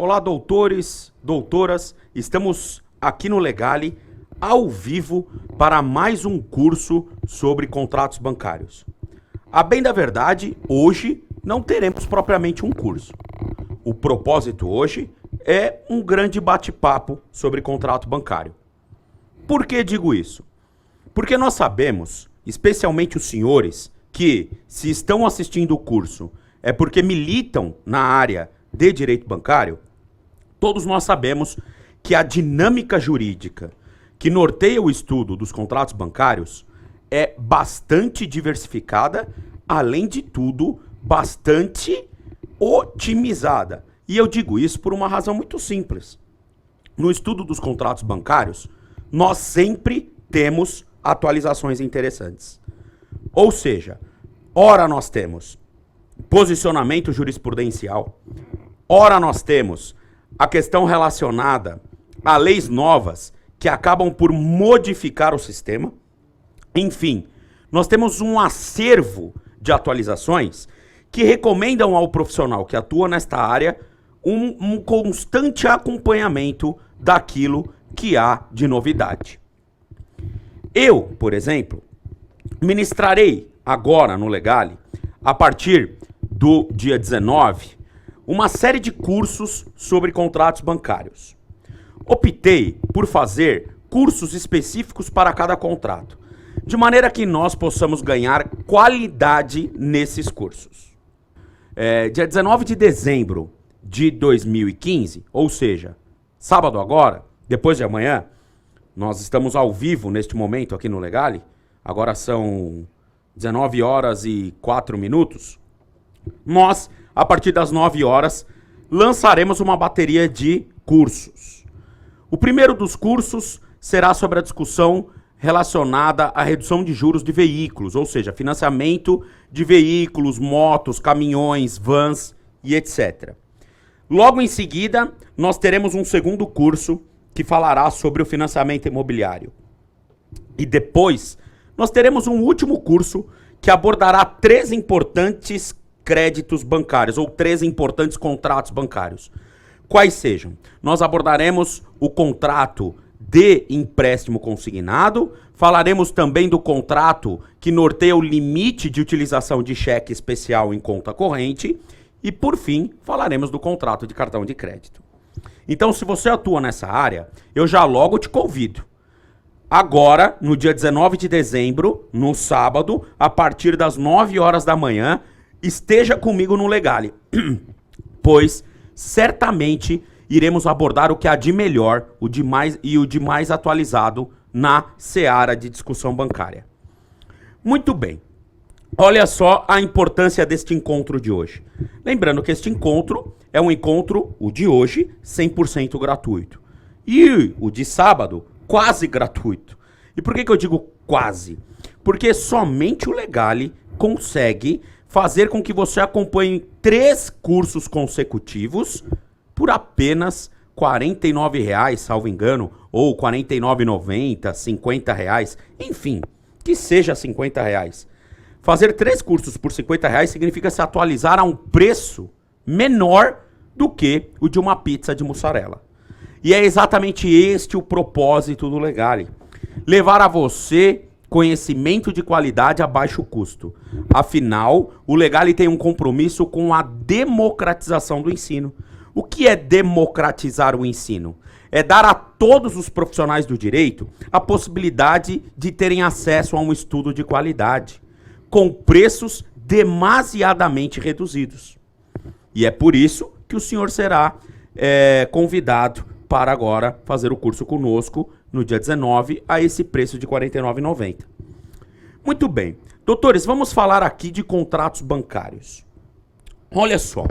Olá, doutores, doutoras, estamos aqui no Legale, ao vivo, para mais um curso sobre contratos bancários. A bem da verdade, hoje não teremos propriamente um curso. O propósito hoje é um grande bate-papo sobre contrato bancário. Por que digo isso? Porque nós sabemos, especialmente os senhores, que se estão assistindo o curso é porque militam na área de direito bancário, todos nós sabemos que a dinâmica jurídica que norteia o estudo dos contratos bancários é bastante diversificada, além de tudo, bastante otimizada. E eu digo isso por uma razão muito simples. No estudo dos contratos bancários, nós sempre temos atualizações interessantes. Ou seja, ora nós temos posicionamento jurisprudencial, ora nós temos a questão relacionada a leis novas que acabam por modificar o sistema. Enfim, nós temos um acervo de atualizações que recomendam ao profissional que atua nesta área um constante acompanhamento daquilo que há de novidade. Eu, por exemplo, ministrarei agora no Legale, a partir do dia 19, uma série de cursos sobre contratos bancários. Optei por fazer cursos específicos para cada contrato, de maneira que nós possamos ganhar qualidade nesses cursos. Dia 19 de dezembro de 2015, ou seja, sábado agora, depois de amanhã, nós estamos ao vivo neste momento aqui no Legale, agora são 19 horas e 4 minutos, nós, a partir das 9 horas, lançaremos uma bateria de cursos. O primeiro dos cursos será sobre a discussão relacionada à redução de juros de veículos, ou seja, financiamento de veículos, motos, caminhões, vans e etc. Logo em seguida, nós teremos um segundo curso que falará sobre o financiamento imobiliário. E depois, nós teremos um último curso que abordará 3 importantes créditos bancários, ou 3 importantes contratos bancários. Quais sejam? Nós abordaremos o contrato de empréstimo consignado, falaremos também do contrato que norteia o limite de utilização de cheque especial em conta corrente e, por fim, falaremos do contrato de cartão de crédito. Então, se você atua nessa área, eu já logo te convido. Agora, no dia 19 de dezembro, no sábado, a partir das 9 horas da manhã, esteja comigo no Legale, pois certamente iremos abordar o que há de melhor o de mais atualizado na seara de discussão bancária. Muito bem. Olha só a importância deste encontro de hoje. Lembrando que este encontro é um encontro, o de hoje, 100% gratuito. E o de sábado, quase gratuito. E por que eu digo quase? Porque somente o Legale consegue fazer com que você acompanhe 3 cursos consecutivos por apenas R$ 49,00, salvo engano, ou R$ 49,90, R$ 50,00, enfim, que seja R$ 50,00. Fazer 3 cursos por R$ 50,00 significa se atualizar a um preço menor do que o de uma pizza de mussarela. E é exatamente este o propósito do Legale. Levar a você conhecimento de qualidade a baixo custo. Afinal, o Legale tem um compromisso com a democratização do ensino. O que é democratizar o ensino? É dar a todos os profissionais do direito a possibilidade de terem acesso a um estudo de qualidade, com preços demasiadamente reduzidos. E é por isso que o senhor será convidado para agora fazer o curso conosco no dia 19 a esse preço de R$ 49,90. Muito bem. Doutores, vamos falar aqui de contratos bancários. Olha só.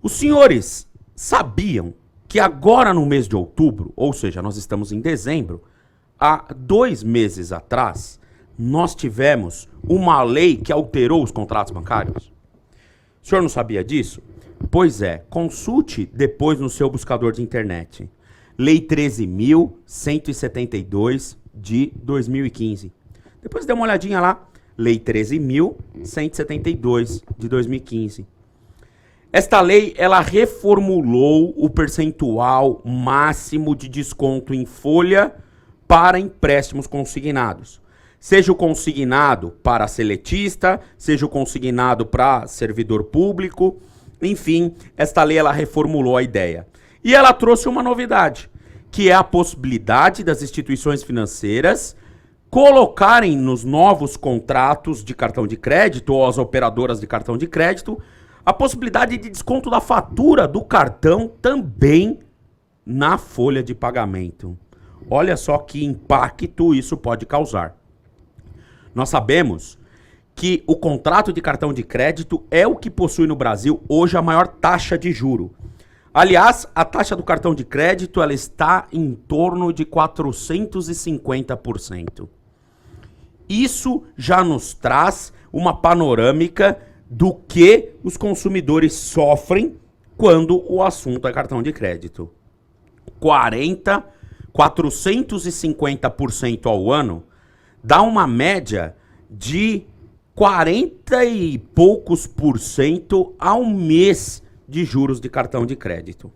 Os senhores sabiam que agora no mês de outubro, ou seja, nós estamos em dezembro, há 2 meses atrás, nós tivemos uma lei que alterou os contratos bancários? O senhor não sabia disso? Pois é, consulte depois no seu buscador de internet. Lei 13.172 de 2015. Depois dê uma olhadinha lá. Lei 13.172 de 2015. Esta lei, ela reformulou o percentual máximo de desconto em folha para empréstimos consignados. Seja o consignado para seletista, seja o consignado para servidor público, enfim, esta lei ela reformulou a ideia. E ela trouxe uma novidade, que é a possibilidade das instituições financeiras colocarem nos novos contratos de cartão de crédito ou as operadoras de cartão de crédito a possibilidade de desconto da fatura do cartão também na folha de pagamento. Olha só que impacto isso pode causar. Nós sabemos que o contrato de cartão de crédito é o que possui no Brasil hoje a maior taxa de juro. Aliás, a taxa do cartão de crédito ela está em torno de 450%. Isso já nos traz uma panorâmica do que os consumidores sofrem quando o assunto é cartão de crédito. 450% ao ano dá uma média de 40 e poucos por cento ao mês de juros de cartão de crédito.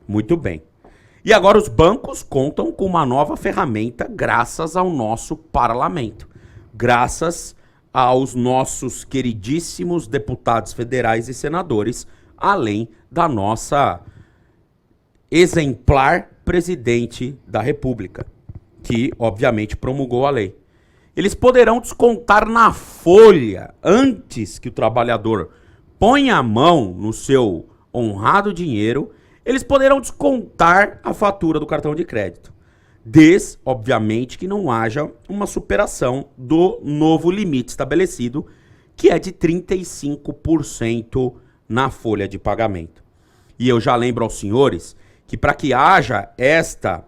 Muito bem. E agora os bancos contam com uma nova ferramenta graças ao nosso parlamento. Graças aos nossos queridíssimos deputados federais e senadores, além da nossa exemplar presidente da República, que obviamente promulgou a lei. Eles poderão descontar na folha, antes que o trabalhador ponha a mão no seu honrado dinheiro, eles poderão descontar a fatura do cartão de crédito. Desde, obviamente, que não haja uma superação do novo limite estabelecido, que é de 35% na folha de pagamento. E eu já lembro aos senhores que para que haja esta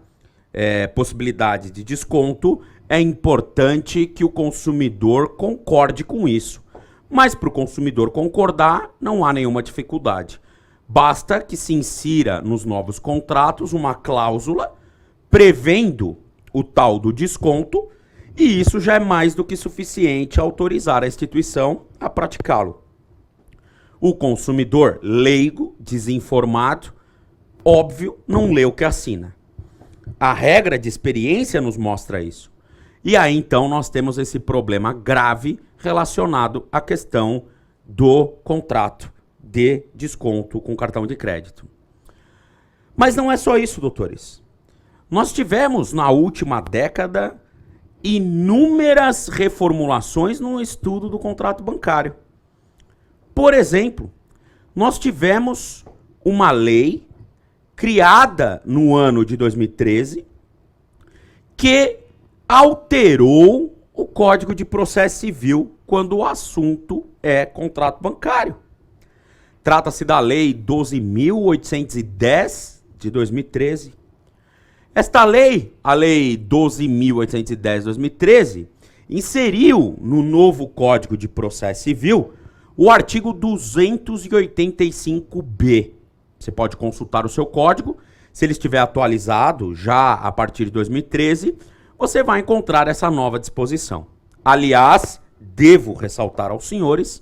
possibilidade de desconto, é importante que o consumidor concorde com isso. Mas para o consumidor concordar, não há nenhuma dificuldade. Basta que se insira nos novos contratos uma cláusula prevendo o tal do desconto, e isso já é mais do que suficiente a autorizar a instituição a praticá-lo. O consumidor leigo, desinformado, óbvio, não lê o que assina. A regra de experiência nos mostra isso. E aí, então, nós temos esse problema grave relacionado à questão do contrato de desconto com cartão de crédito. Mas não é só isso, doutores. Nós tivemos, na última década, inúmeras reformulações no estudo do contrato bancário. Por exemplo, nós tivemos uma lei criada no ano de 2013 que alterou o Código de Processo Civil quando o assunto é contrato bancário. Trata-se da Lei 12.810 de 2013. Esta lei, a Lei 12.810 de 2013, inseriu no novo Código de Processo Civil o artigo 285B. Você pode consultar o seu código. Se ele estiver atualizado já a partir de 2013, você vai encontrar essa nova disposição. Aliás, devo ressaltar aos senhores,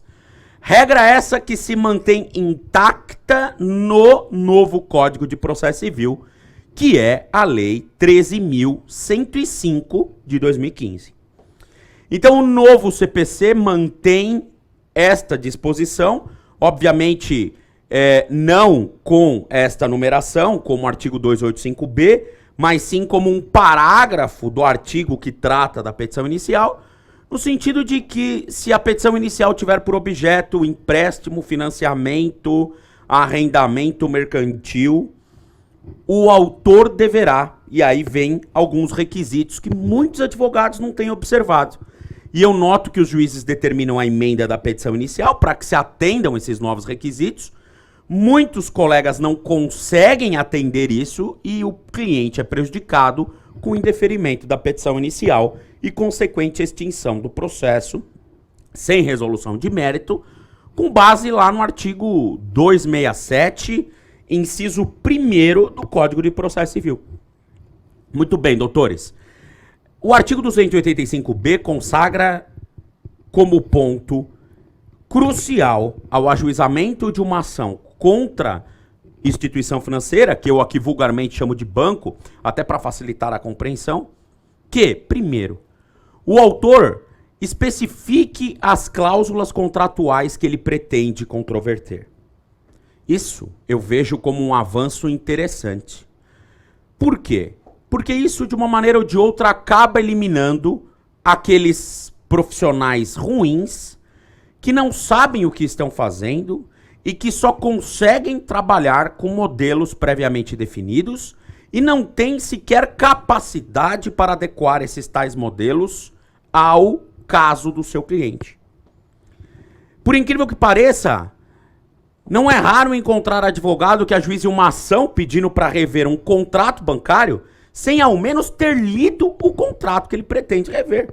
regra essa que se mantém intacta no novo Código de Processo Civil, que é a Lei 13.105 de 2015. Então, o novo CPC mantém esta disposição, obviamente não com esta numeração, como o artigo 285B, mas sim como um parágrafo do artigo que trata da petição inicial, no sentido de que se a petição inicial tiver por objeto empréstimo, financiamento, arrendamento mercantil, o autor deverá, e aí vem alguns requisitos que muitos advogados não têm observado. E eu noto que os juízes determinam a emenda da petição inicial para que se atendam esses novos requisitos. Muitos colegas não conseguem atender isso e o cliente é prejudicado com o indeferimento da petição inicial e consequente extinção do processo sem resolução de mérito, com base lá no artigo 267, inciso 1º do Código de Processo Civil. Muito bem, doutores. O artigo 285B consagra como ponto crucial ao ajuizamento de uma ação contra instituição financeira, que eu aqui vulgarmente chamo de banco, até para facilitar a compreensão, que, primeiro, o autor especifique as cláusulas contratuais que ele pretende controverter. Isso eu vejo como um avanço interessante. Por quê? Porque isso, de uma maneira ou de outra, acaba eliminando aqueles profissionais ruins que não sabem o que estão fazendo e que só conseguem trabalhar com modelos previamente definidos e não têm sequer capacidade para adequar esses tais modelos ao caso do seu cliente. Por incrível que pareça, não é raro encontrar advogado que ajuize uma ação pedindo para rever um contrato bancário sem ao menos ter lido o contrato que ele pretende rever.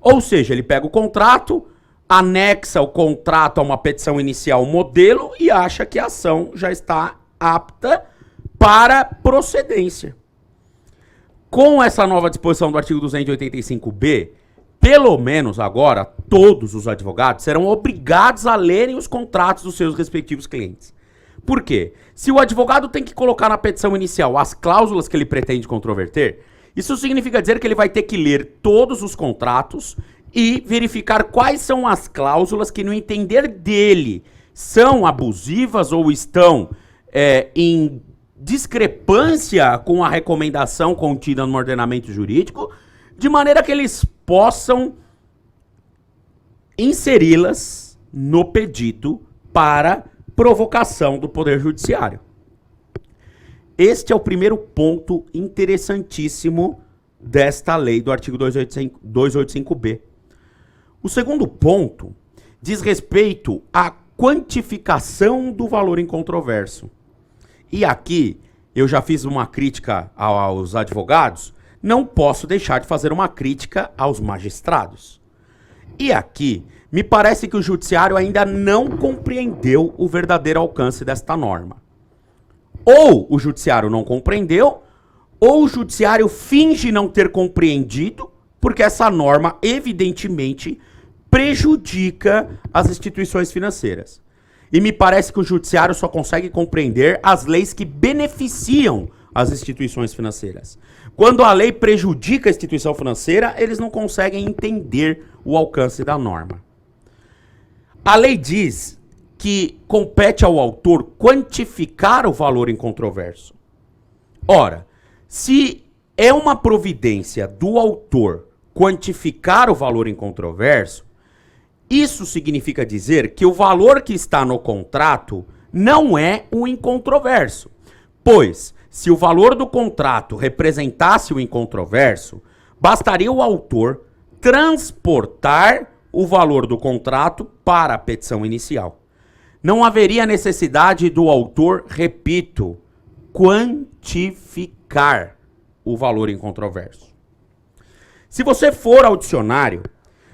Ou seja, ele pega o contrato, anexa o contrato a uma petição inicial modelo e acha que a ação já está apta para procedência. Com essa nova disposição do artigo 285b, pelo menos agora, todos os advogados serão obrigados a lerem os contratos dos seus respectivos clientes. Por quê? Se o advogado tem que colocar na petição inicial as cláusulas que ele pretende controverter, isso significa dizer que ele vai ter que ler todos os contratos e verificar quais são as cláusulas que, no entender dele, são abusivas ou estão em discrepância com a recomendação contida no ordenamento jurídico, de maneira que eles possam inseri-las no pedido para provocação do Poder Judiciário. Este é o primeiro ponto interessantíssimo desta lei do artigo 285b. O segundo ponto diz respeito à quantificação do valor incontroverso. E aqui eu já fiz uma crítica aos advogados, não posso deixar de fazer uma crítica aos magistrados. E aqui me parece que o judiciário ainda não compreendeu o verdadeiro alcance desta norma. Ou o judiciário não compreendeu, ou o judiciário finge não ter compreendido, porque essa norma, evidentemente, prejudica as instituições financeiras. E me parece que o judiciário só consegue compreender as leis que beneficiam as instituições financeiras. Quando a lei prejudica a instituição financeira, eles não conseguem entender o alcance da norma. A lei diz que compete ao autor quantificar o valor incontroverso. Ora, se é uma providência do autor quantificar o valor incontroverso, isso significa dizer que o valor que está no contrato não é o incontroverso. Pois, se o valor do contrato representasse o incontroverso, bastaria o autor transportar o valor do contrato para a petição inicial. Não haveria necessidade do autor, repito, quantificar o valor incontroverso. Se você for ao dicionário,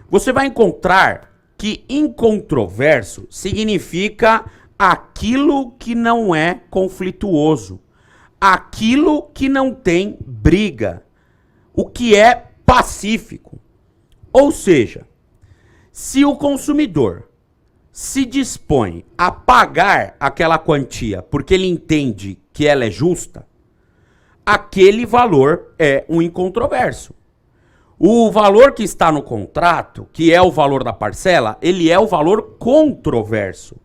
você vai encontrar que incontroverso significa aquilo que não é conflituoso, aquilo que não tem briga, o que é pacífico. Ou seja, se o consumidor se dispõe a pagar aquela quantia porque ele entende que ela é justa, aquele valor é um incontroverso. O valor que está no contrato, que é o valor da parcela, ele é o valor controverso.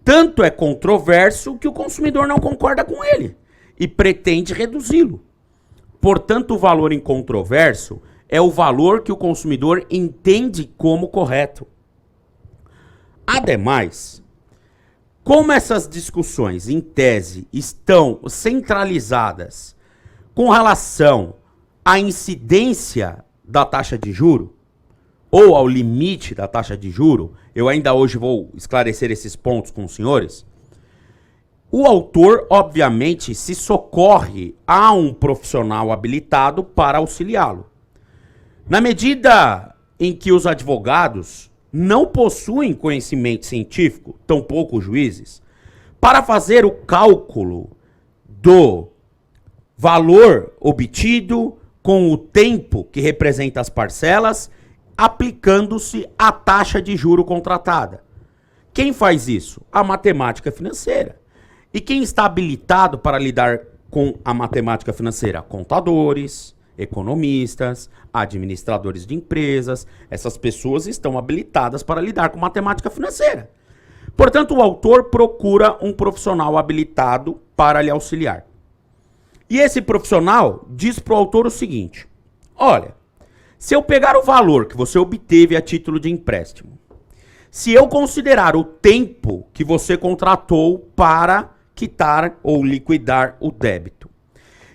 Tanto é controverso que o consumidor não concorda com ele e pretende reduzi-lo. Portanto, o valor incontroverso é o valor que o consumidor entende como correto. Ademais, como essas discussões, em tese, estão centralizadas com relação à incidência da taxa de juro, ou ao limite da taxa de juro, eu ainda hoje vou esclarecer esses pontos com os senhores, o autor, obviamente, se socorre a um profissional habilitado para auxiliá-lo. Na medida em que os advogados não possuem conhecimento científico, tampouco os juízes, para fazer o cálculo do valor obtido com o tempo que representa as parcelas aplicando-se a taxa de juro contratada. Quem faz isso? A matemática financeira. E quem está habilitado para lidar com a matemática financeira? Contadores, economistas, administradores de empresas. Essas pessoas estão habilitadas para lidar com matemática financeira. Portanto, o autor procura um profissional habilitado para lhe auxiliar. E esse profissional diz para o autor o seguinte: olha, se eu pegar o valor que você obteve a título de empréstimo, se eu considerar o tempo que você contratou para quitar ou liquidar o débito,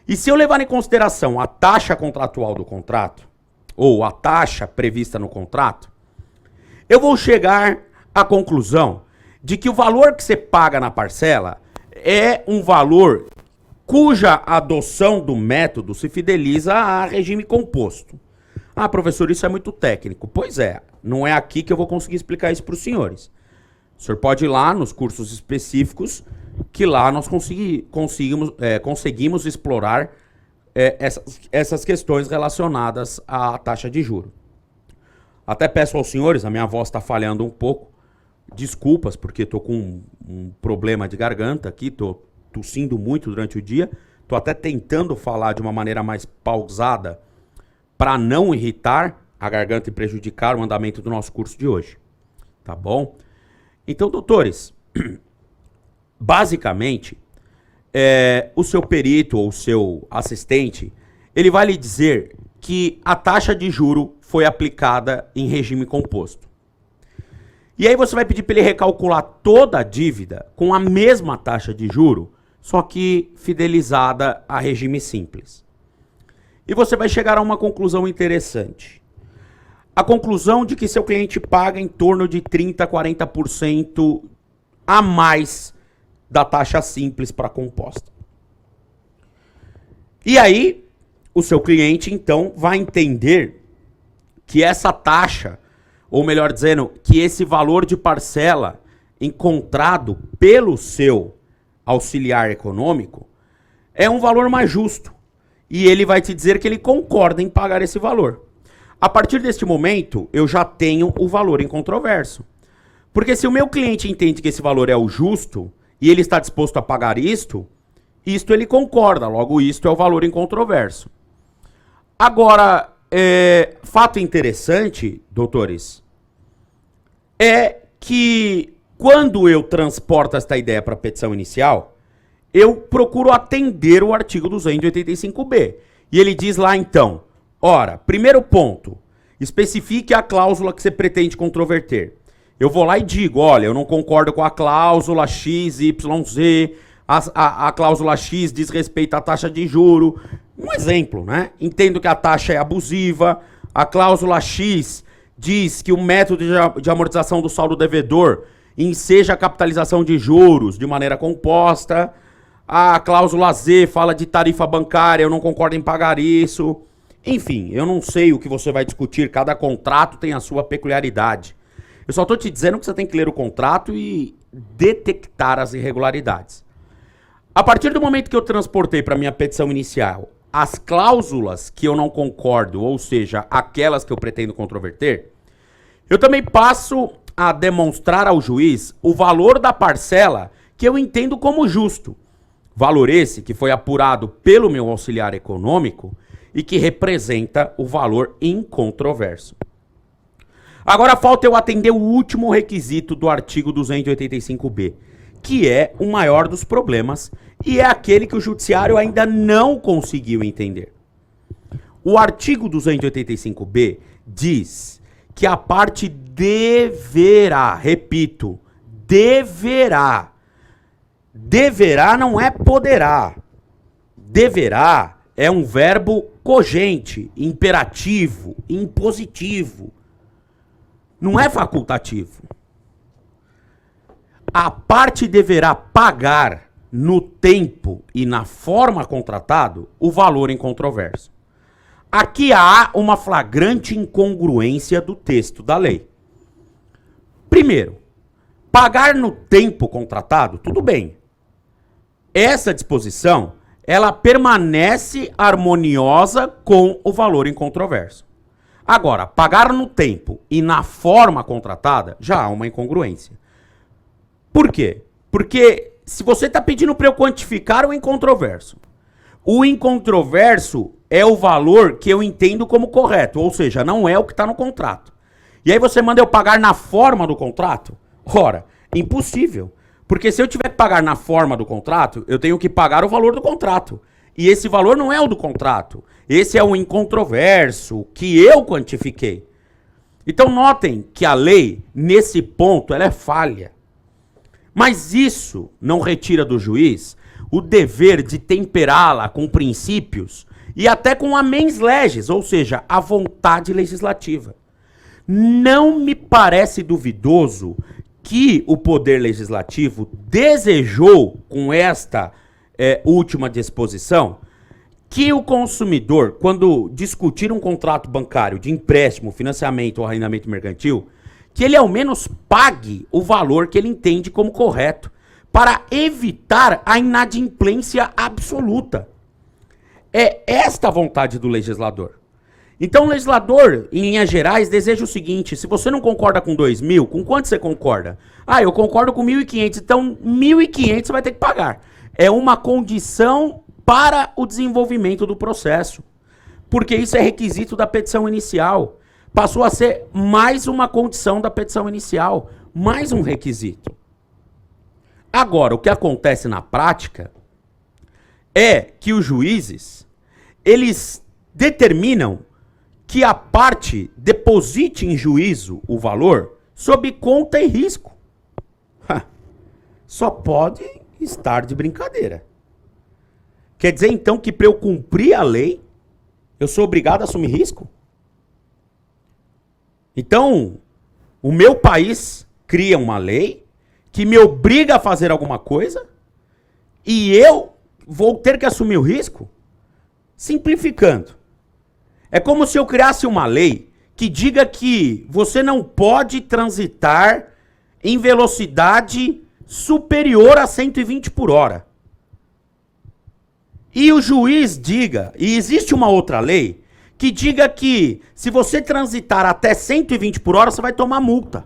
e se eu levar em consideração a taxa contratual do contrato, ou a taxa prevista no contrato, eu vou chegar à conclusão de que o valor que você paga na parcela é um valor cuja adoção do método se fideliza a regime composto. Ah, professor, isso é muito técnico. Pois é, não é aqui que eu vou conseguir explicar isso para os senhores. O senhor pode ir lá nos cursos específicos, que lá nós conseguimos explorar essas questões relacionadas à taxa de juro. Até peço aos senhores, a minha voz está falhando um pouco, desculpas, porque estou com um problema de garganta aqui, estou tossindo muito durante o dia, estou até tentando falar de uma maneira mais pausada para não irritar a garganta e prejudicar o andamento do nosso curso de hoje. Tá bom? Então, doutores, basicamente, o seu perito ou o seu assistente, ele vai lhe dizer que a taxa de juro foi aplicada em regime composto. E aí você vai pedir para ele recalcular toda a dívida com a mesma taxa de juro, só que fidelizada a regime simples. E você vai chegar a uma conclusão interessante. A conclusão de que seu cliente paga em torno de 30% a 40% a mais da taxa simples para composta. E aí, o seu cliente, então, vai entender que essa taxa, ou melhor dizendo, que esse valor de parcela encontrado pelo seu auxiliar econômico é um valor mais justo. E ele vai te dizer que ele concorda em pagar esse valor. A partir deste momento, eu já tenho o valor em controverso. Porque se o meu cliente entende que esse valor é o justo e ele está disposto a pagar isto ele concorda, logo isto é o valor em controverso. Agora, fato interessante, doutores, é que quando eu transporto esta ideia para a petição inicial, eu procuro atender o artigo 285b. E ele diz lá então, ora, primeiro ponto, especifique a cláusula que você pretende controverter. Eu vou lá e digo, olha, eu não concordo com a cláusula X, Y, Z, a cláusula X diz respeito à taxa de juro. Um exemplo, né? Entendo que a taxa é abusiva, a cláusula X diz que o método de amortização do saldo devedor enseja a capitalização de juros de maneira composta. A cláusula Z fala de tarifa bancária, eu não concordo em pagar isso. Enfim, eu não sei o que você vai discutir, cada contrato tem a sua peculiaridade. Eu só estou te dizendo que você tem que ler o contrato e detectar as irregularidades. A partir do momento que eu transportei para minha petição inicial as cláusulas que eu não concordo, ou seja, aquelas que eu pretendo controverter, eu também passo a demonstrar ao juiz o valor da parcela que eu entendo como justo. Valor esse que foi apurado pelo meu auxiliar econômico e que representa o valor incontroverso. Agora falta eu atender o último requisito do artigo 285b, que é o maior dos problemas e é aquele que o judiciário ainda não conseguiu entender. O artigo 285b diz que a parte deverá, repito, deverá. Deverá não é poderá. Deverá é um verbo cogente, imperativo, impositivo. Não é facultativo. A parte deverá pagar no tempo e na forma contratado o valor em controverso. Aqui há uma flagrante incongruência do texto da lei. Primeiro, pagar no tempo contratado, tudo bem. Essa disposição, ela permanece harmoniosa com o valor em controverso. Agora, pagar no tempo e na forma contratada, já há uma incongruência. Por quê? Porque se você está pedindo para eu quantificar o incontroverso é o valor que eu entendo como correto, ou seja, não é o que está no contrato. E aí você manda eu pagar na forma do contrato? Ora, impossível. Porque se eu tiver que pagar na forma do contrato, eu tenho que pagar o valor do contrato. E esse valor não é o do contrato. Esse é o incontroverso que eu quantifiquei. Então notem que a lei, nesse ponto, ela é falha. Mas isso não retira do juiz o dever de temperá-la com princípios e até com a mens legis, ou seja, a vontade legislativa. Não me parece duvidoso que o Poder Legislativo desejou, com esta última disposição, que o consumidor, quando discutir um contrato bancário de empréstimo, financiamento ou arrendamento mercantil, que ele ao menos pague o valor que ele entende como correto, para evitar a inadimplência absoluta. É esta a vontade do legislador. Então o legislador, em linhas gerais, deseja o seguinte: se você não concorda com 2.000, com quanto você concorda? Ah, eu concordo com 1.500, então 1.500 você vai ter que pagar. É uma condição para o desenvolvimento do processo, porque isso é requisito da petição inicial. Passou a ser mais uma condição da petição inicial, mais um requisito. Agora, o que acontece na prática é que os juízes, eles determinam que a parte deposite em juízo o valor sob conta e risco. Só pode estar de brincadeira. Quer dizer, então, que para eu cumprir a lei, eu sou obrigado a assumir risco? Então, o meu país cria uma lei que me obriga a fazer alguma coisa e eu vou ter que assumir o risco? Simplificando, é como se eu criasse uma lei que diga que você não pode transitar em velocidade superior a 120 por hora. E o juiz diga, e existe uma outra lei, que diga que se você transitar até 120 por hora, você vai tomar multa.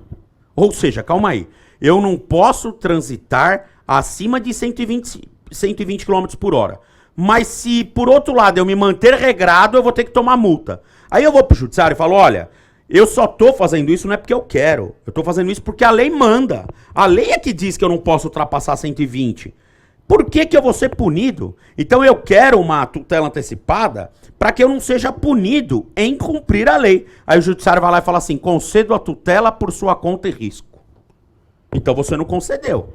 Ou seja, calma aí, eu não posso transitar acima de 120 km por hora. Mas se, por outro lado, eu me manter regrado, eu vou ter que tomar multa. Aí eu vou pro judiciário e falo, olha, eu só tô fazendo isso não é porque eu quero. Eu tô fazendo isso porque a lei manda. A lei é que diz que eu não posso ultrapassar 120. Por que que eu vou ser punido? Então eu quero uma tutela antecipada para que eu não seja punido em cumprir a lei. Aí o judiciário vai lá e fala assim, concedo a tutela por sua conta e risco. Então você não concedeu.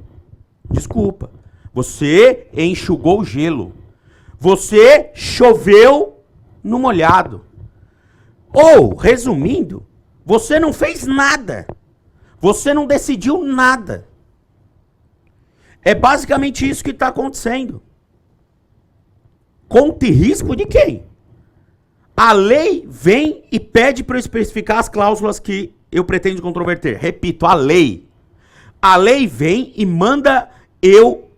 Desculpa. Você enxugou o gelo. Você choveu no molhado. Ou, resumindo, você não fez nada. Você não decidiu nada. É basicamente isso que está acontecendo. Conta e risco de quem? A lei vem e pede para eu especificar as cláusulas que eu pretendo controverter. Repito, a lei. A lei vem e manda eu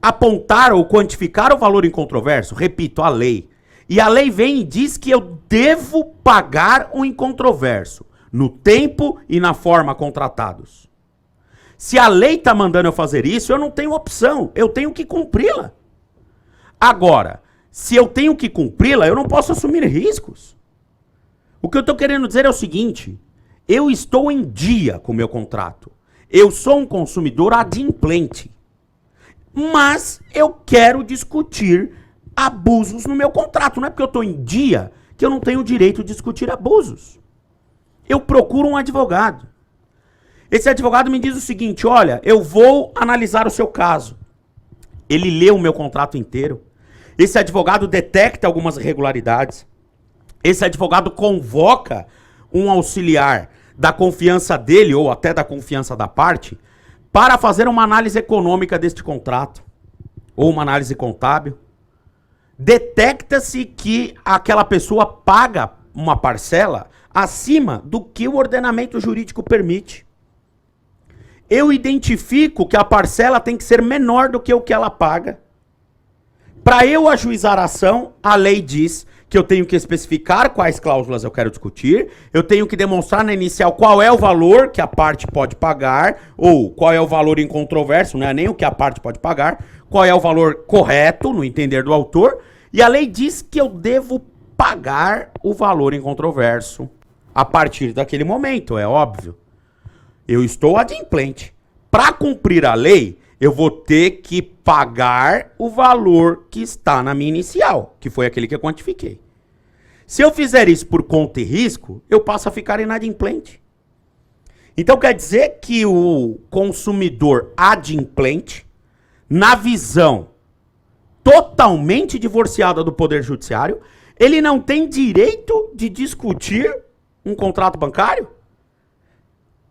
apontar ou quantificar o valor incontroverso. Repito, a lei. E a lei vem e diz que eu devo pagar o incontroverso no tempo e na forma contratados. Se a lei está mandando eu fazer isso, eu não tenho opção. Eu tenho que cumpri-la. Agora, se eu tenho que cumpri-la, eu não posso assumir riscos. O que eu estou querendo dizer é o seguinte: eu estou em dia com o meu contrato. Eu sou um consumidor adimplente. Mas eu quero discutir abusos no meu contrato. Não é porque eu estou em dia que eu não tenho o direito de discutir abusos. Eu procuro um advogado. Esse advogado me diz o seguinte, olha, eu vou analisar o seu caso. Ele lê o meu contrato inteiro. Esse advogado detecta algumas irregularidades. Esse advogado convoca um auxiliar da confiança dele ou até da confiança da parte para fazer uma análise econômica deste contrato ou uma análise contábil. Detecta-se que aquela pessoa paga uma parcela acima do que o ordenamento jurídico permite. Eu identifico que a parcela tem que ser menor do que o que ela paga. Para eu ajuizar a ação, a lei diz que eu tenho que especificar quais cláusulas eu quero discutir, eu tenho que demonstrar na inicial qual é o valor que a parte pode pagar, ou qual é o valor incontroverso, não é nem o que a parte pode pagar, qual é o valor correto, no entender do autor, e a lei diz que eu devo pagar o valor incontroverso a partir daquele momento, é óbvio. Eu estou adimplente. Para cumprir a lei, eu vou ter que pagar o valor que está na minha inicial, que foi aquele que eu quantifiquei. Se eu fizer isso por conta e risco, eu passo a ficar inadimplente. Então quer dizer que o consumidor adimplente, na visão totalmente divorciada do Poder Judiciário, ele não tem direito de discutir um contrato bancário?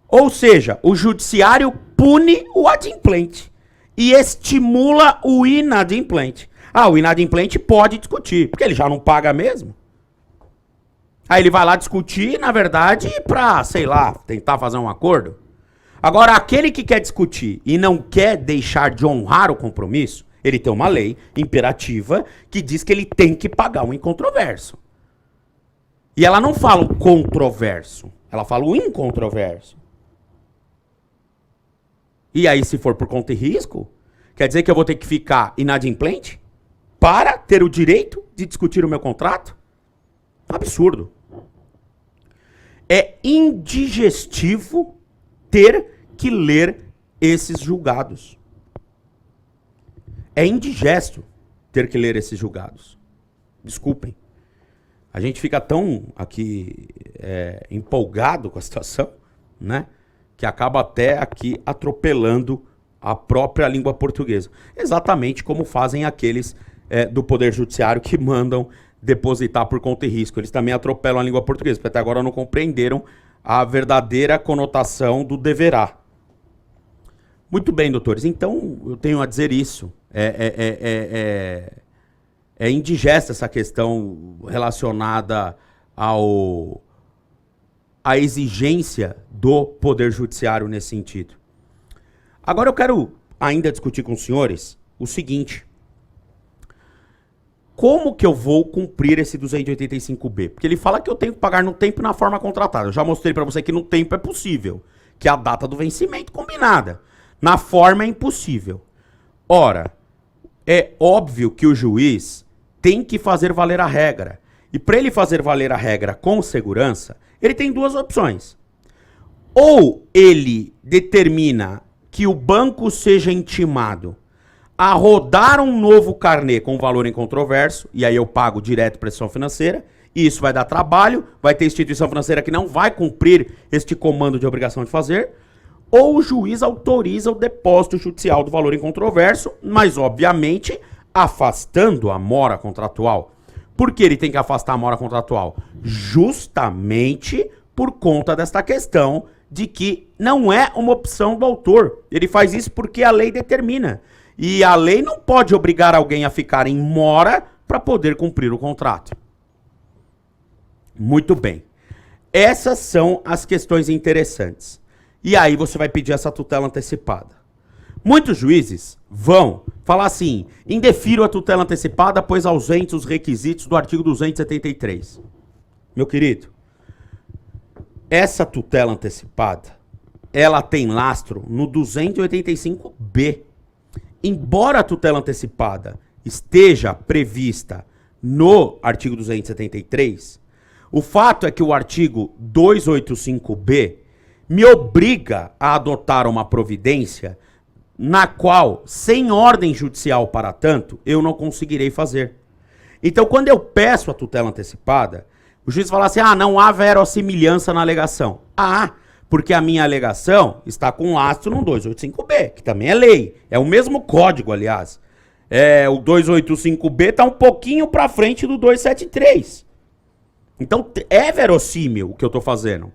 Ou seja, o Judiciário pune o adimplente e estimula o inadimplente. Ah, o inadimplente pode discutir, porque ele já não paga mesmo. Aí ele vai lá discutir, na verdade, pra, sei lá, tentar fazer um acordo. Agora, aquele que quer discutir e não quer deixar de honrar o compromisso, ele tem uma lei imperativa que diz que ele tem que pagar o incontroverso. E ela não fala o controverso, ela fala o incontroverso. E aí, se for por conta e risco, quer dizer que eu vou ter que ficar inadimplente para ter o direito de discutir o meu contrato? Absurdo. É indigestivo ter que ler esses julgados. É indigesto ter que ler esses julgados. Desculpem. A gente fica tão aqui empolgado com a situação, né? Que acaba até aqui atropelando a própria língua portuguesa. Exatamente como fazem aqueles do Poder Judiciário que mandam depositar por conta e risco. Eles também atropelam a língua portuguesa, porque até agora não compreenderam a verdadeira conotação do deverá. Muito bem, doutores. Então, eu tenho a dizer isso. É indigesta essa questão relacionada à exigência do Poder Judiciário nesse sentido. Agora eu quero ainda discutir com os senhores o seguinte. Como que eu vou cumprir esse 285B? Porque ele fala que eu tenho que pagar no tempo e na forma contratada. Eu já mostrei para você que no tempo é possível, que é a data do vencimento combinada. Na forma é impossível. Ora, é óbvio que o juiz tem que fazer valer a regra. E para ele fazer valer a regra com segurança, ele tem duas opções. Ou ele determina que o banco seja intimado a rodar um novo carnê com valor incontroverso, e aí eu pago direto para a instituição financeira, e isso vai dar trabalho, vai ter instituição financeira que não vai cumprir este comando de obrigação de fazer, ou o juiz autoriza o depósito judicial do valor incontroverso, mas obviamente afastando a mora contratual. Por que ele tem que afastar a mora contratual? Justamente por conta desta questão de que não é uma opção do autor. Ele faz isso porque a lei determina. E a lei não pode obrigar alguém a ficar em mora para poder cumprir o contrato. Muito bem. Essas são as questões interessantes. E aí você vai pedir essa tutela antecipada. Muitos juízes vão falar assim: indefiro a tutela antecipada, pois ausentes os requisitos do artigo 273. Meu querido, essa tutela antecipada, ela tem lastro no 285B. Embora a tutela antecipada esteja prevista no artigo 273, o fato é que o artigo 285B me obriga a adotar uma providência na qual, sem ordem judicial para tanto, eu não conseguirei fazer. Então, quando eu peço a tutela antecipada, o juiz fala assim: ah, não há verossimilhança na alegação. Ah, porque a minha alegação está com lastro no 285B, que também é lei. É o mesmo código, aliás. O 285B está um pouquinho para frente do 273. Então, é verossímil o que eu estou fazendo.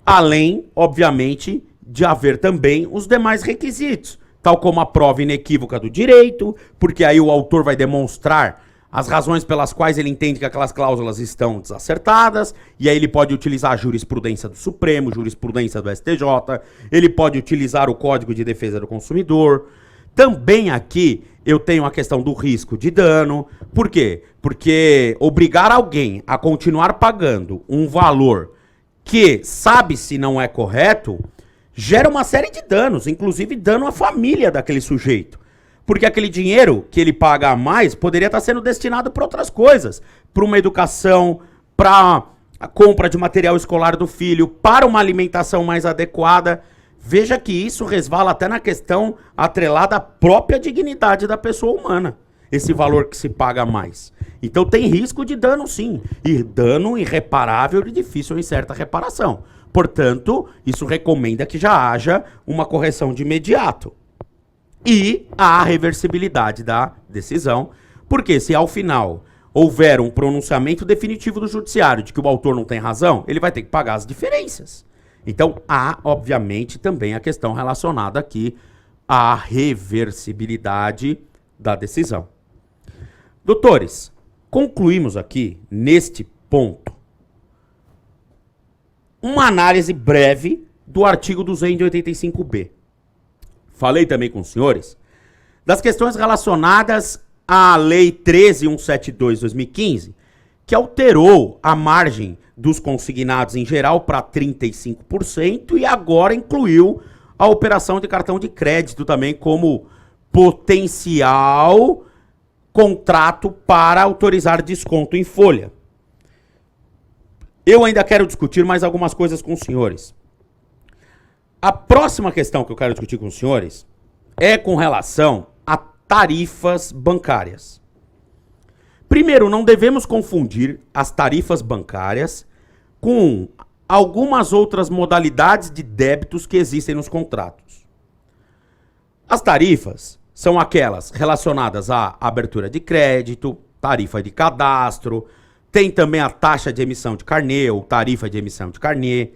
Além, obviamente, de haver também os demais requisitos, tal como a prova inequívoca do direito, porque aí o autor vai demonstrar as razões pelas quais ele entende que aquelas cláusulas estão desacertadas, e aí ele pode utilizar a jurisprudência do Supremo, jurisprudência do STJ, ele pode utilizar o Código de Defesa do Consumidor. Também aqui eu tenho a questão do risco de dano. Por quê? Porque obrigar alguém a continuar pagando um valor que sabe-se não é correto, gera uma série de danos, inclusive dano à família daquele sujeito. Porque aquele dinheiro que ele paga a mais poderia estar sendo destinado para outras coisas, para uma educação, para a compra de material escolar do filho, para uma alimentação mais adequada. Veja que isso resvala até na questão atrelada à própria dignidade da pessoa humana, esse valor que se paga a mais. Então tem risco de dano sim, e dano irreparável e difícil em certa reparação. Portanto, isso recomenda que já haja uma correção de imediato. E a reversibilidade da decisão, porque se ao final houver um pronunciamento definitivo do judiciário de que o autor não tem razão, ele vai ter que pagar as diferenças. Então há, obviamente, também a questão relacionada aqui à reversibilidade da decisão. Doutores, concluímos aqui, neste ponto, uma análise breve do artigo 285b. Falei também com os senhores das questões relacionadas à Lei 13.172/2015, que alterou a margem dos consignados em geral para 35% e agora incluiu a operação de cartão de crédito também como potencial contrato para autorizar desconto em folha. Eu ainda quero discutir mais algumas coisas com os senhores. A próxima questão que eu quero discutir com os senhores é com relação a tarifas bancárias. Primeiro, não devemos confundir as tarifas bancárias com algumas outras modalidades de débitos que existem nos contratos. As tarifas são aquelas relacionadas à abertura de crédito, tarifa de cadastro, tem também a taxa de emissão de carnê ou tarifa de emissão de carnê.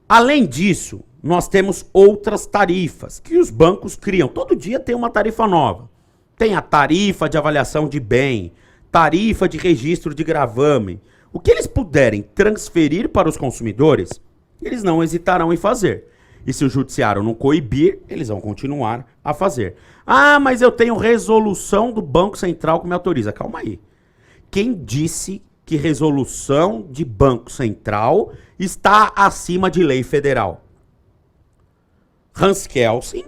Além disso, nós temos outras tarifas que os bancos criam. Todo dia tem uma tarifa nova. Tem a tarifa de avaliação de bem, tarifa de registro de gravame. O que eles puderem transferir para os consumidores, eles não hesitarão em fazer. E se o judiciário não coibir, eles vão continuar a fazer. Ah, mas eu tenho resolução do Banco Central que me autoriza. Calma aí. Quem disse que resolução de Banco Central está acima de lei federal? Hans Kelsen,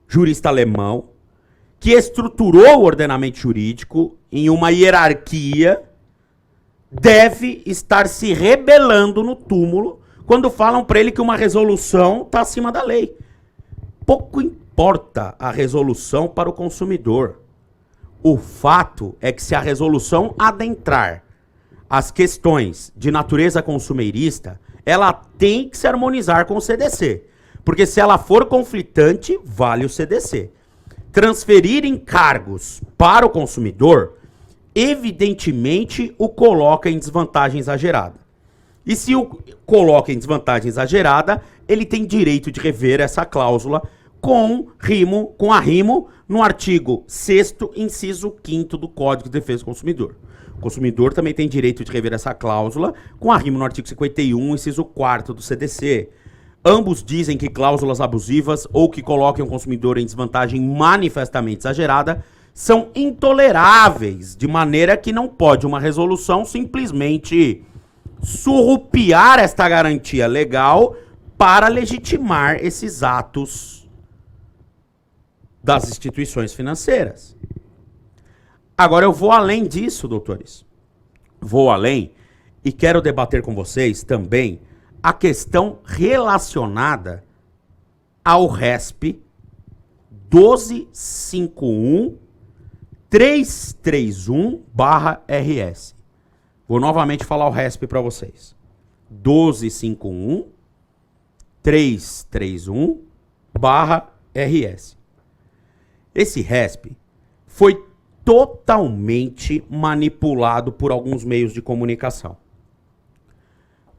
jurista alemão, que estruturou o ordenamento jurídico em uma hierarquia, deve estar se rebelando no túmulo quando falam para ele que uma resolução está acima da lei. Pouco importa a resolução para o consumidor. O fato é que se a resolução adentrar as questões de natureza consumerista, ela tem que se harmonizar com o CDC. Porque se ela for conflitante, vale o CDC. Transferir encargos para o consumidor, evidentemente o coloca em desvantagem exagerada. E se o coloca em desvantagem exagerada, ele tem direito de rever essa cláusula com arrimo no artigo 6º, inciso 5º do Código de Defesa do Consumidor. O consumidor também tem direito de rever essa cláusula com arrimo no artigo 51, inciso 4º do CDC. Ambos dizem que cláusulas abusivas ou que coloquem o consumidor em desvantagem manifestamente exagerada são intoleráveis, de maneira que não pode uma resolução simplesmente surrupiar esta garantia legal para legitimar esses atos das instituições financeiras. Agora eu vou além disso, doutores. Vou além e quero debater com vocês também a questão relacionada ao RESP 1251-331/RS. Vou novamente falar o RESP para vocês. 1251-331/RS. Esse RESP foi totalmente manipulado por alguns meios de comunicação.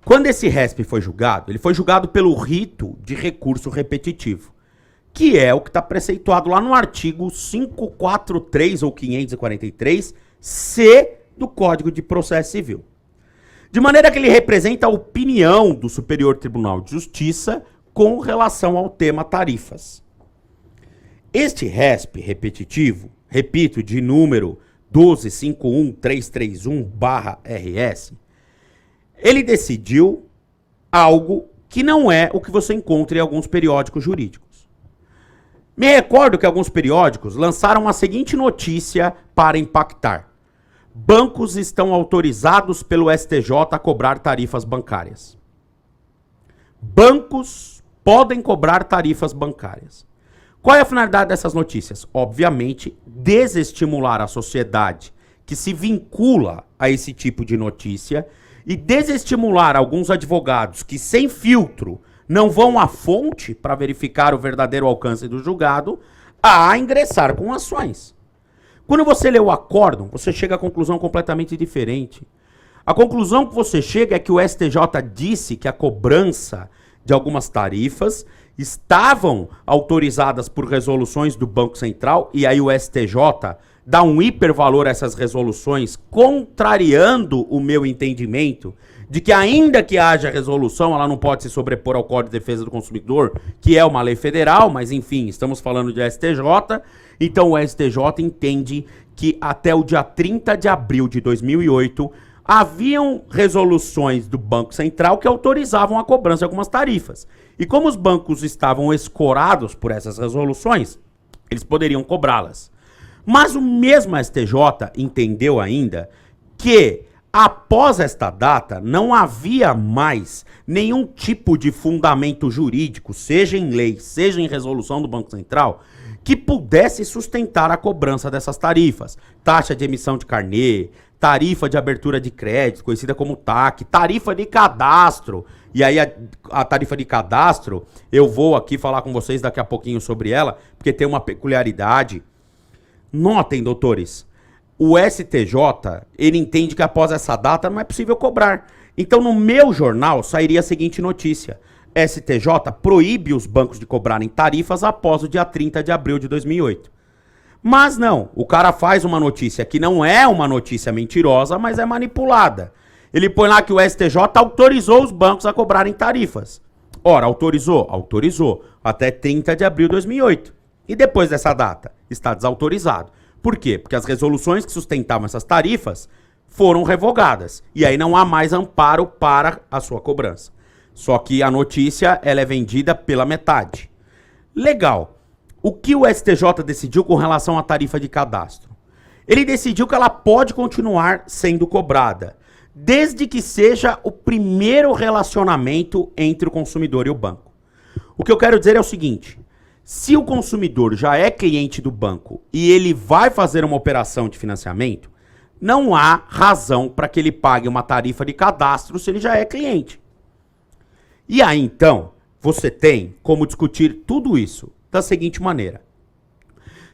Quando esse RESP foi julgado, ele foi julgado pelo rito de recurso repetitivo, que é o que está preceituado lá no artigo 543 ou 543-C do Código de Processo Civil. De maneira que ele representa a opinião do Superior Tribunal de Justiça com relação ao tema tarifas. Este RESP repetitivo, repito, de número 1251331/RS, ele decidiu algo que não é o que você encontra em alguns periódicos jurídicos. Me recordo que alguns periódicos lançaram a seguinte notícia para impactar: bancos estão autorizados pelo STJ a cobrar tarifas bancárias. Bancos podem cobrar tarifas bancárias. Qual é a finalidade dessas notícias? Obviamente, desestimular a sociedade que se vincula a esse tipo de notícia e desestimular alguns advogados que, sem filtro, não vão à fonte para verificar o verdadeiro alcance do julgado a ingressar com ações. Quando você lê o acórdão, você chega à conclusão completamente diferente. A conclusão que você chega é que o STJ disse que a cobrança de algumas tarifas estavam autorizadas por resoluções do Banco Central, e aí o STJ dá um hipervalor a essas resoluções, contrariando o meu entendimento de que, ainda que haja resolução, ela não pode se sobrepor ao Código de Defesa do Consumidor, que é uma lei federal, mas enfim, estamos falando de STJ. Então o STJ entende que até o dia 30 de abril de 2008, haviam resoluções do Banco Central que autorizavam a cobrança de algumas tarifas. E como os bancos estavam escorados por essas resoluções, eles poderiam cobrá-las. Mas o mesmo STJ entendeu ainda que, após esta data, não havia mais nenhum tipo de fundamento jurídico, seja em lei, seja em resolução do Banco Central, que pudesse sustentar a cobrança dessas tarifas. Taxa de emissão de carnê, tarifa de abertura de crédito, conhecida como TAC, tarifa de cadastro. E aí a tarifa de cadastro, eu vou aqui falar com vocês daqui a pouquinho sobre ela, porque tem uma peculiaridade. Notem, doutores, o STJ, ele entende que após essa data não é possível cobrar. Então no meu jornal sairia a seguinte notícia: STJ proíbe os bancos de cobrarem tarifas após o dia 30 de abril de 2008. Mas não, o cara faz uma notícia que não é uma notícia mentirosa, mas é manipulada. Ele põe lá que o STJ autorizou os bancos a cobrarem tarifas. Ora, autorizou? Autorizou. Até 30 de abril de 2008. E depois dessa data? Está desautorizado. Por quê? Porque as resoluções que sustentavam essas tarifas foram revogadas. E aí não há mais amparo para a sua cobrança. Só que a notícia, ela é vendida pela metade. Legal. O que o STJ decidiu com relação à tarifa de cadastro? Ele decidiu que ela pode continuar sendo cobrada, desde que seja o primeiro relacionamento entre o consumidor e o banco. O que eu quero dizer é o seguinte: se o consumidor já é cliente do banco e ele vai fazer uma operação de financiamento, não há razão para que ele pague uma tarifa de cadastro se ele já é cliente. E aí, então, você tem como discutir tudo isso da seguinte maneira: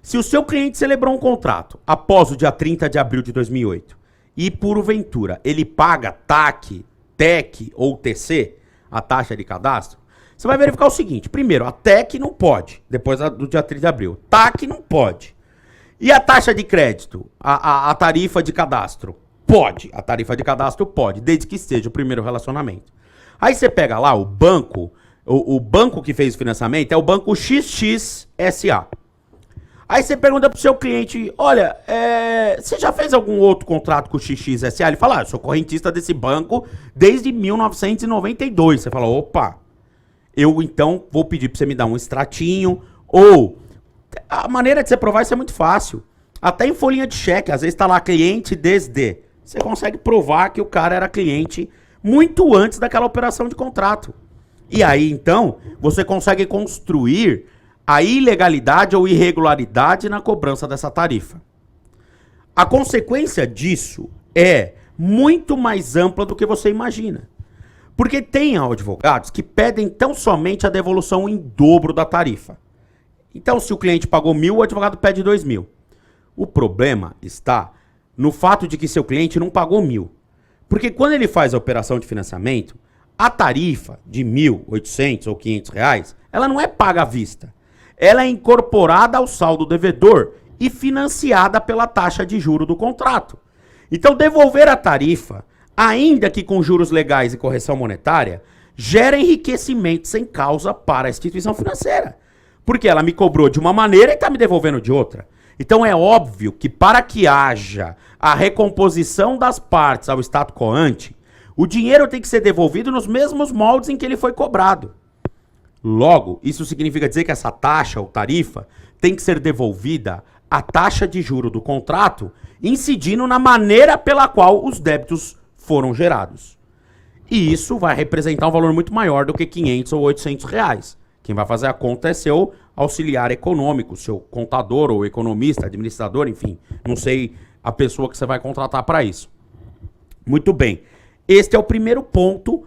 se o seu cliente celebrou um contrato após o dia 30 de abril de 2008 e, porventura, ele paga TAC, TEC ou TC, a taxa de cadastro, você vai verificar o seguinte: primeiro, a TEC não pode, depois do dia 30 de abril. TAC não pode. E a taxa de crédito, a tarifa de cadastro? Pode. A tarifa de cadastro pode, desde que seja o primeiro relacionamento. Aí você pega lá o banco, o banco que fez o financiamento é o banco XXSA. Aí você pergunta pro seu cliente: olha, você já fez algum outro contrato com o XXSA? Ele fala: eu sou correntista desse banco desde 1992. Você fala: opa, eu então vou pedir pra você me dar um extratinho. Ou, a maneira de você provar isso é muito fácil. Até em folhinha de cheque, às vezes tá lá cliente desde. Você consegue provar que o cara era cliente muito antes daquela operação de contrato. E aí, então, você consegue construir a ilegalidade ou irregularidade na cobrança dessa tarifa. A consequência disso é muito mais ampla do que você imagina. Porque tem advogados que pedem tão somente a devolução em dobro da tarifa. Então, se o cliente pagou 1.000, o advogado pede 2.000. O problema está no fato de que seu cliente não pagou 1.000. Porque quando ele faz a operação de financiamento, a tarifa de 1.800 ou 500 reais, ela não é paga à vista. Ela é incorporada ao saldo devedor e financiada pela taxa de juro do contrato. Então, devolver a tarifa, ainda que com juros legais e correção monetária, gera enriquecimento sem causa para a instituição financeira. Porque ela me cobrou de uma maneira e está me devolvendo de outra. Então é óbvio que para que haja a recomposição das partes ao status quo ante, o dinheiro tem que ser devolvido nos mesmos moldes em que ele foi cobrado. Logo, isso significa dizer que essa taxa ou tarifa tem que ser devolvida à taxa de juro do contrato, incidindo na maneira pela qual os débitos foram gerados. E isso vai representar um valor muito maior do que 500 ou 800 reais. Quem vai fazer a conta é seu auxiliar econômico, seu contador ou economista, administrador, enfim. Não sei a pessoa que você vai contratar para isso. Muito bem. Este é o primeiro ponto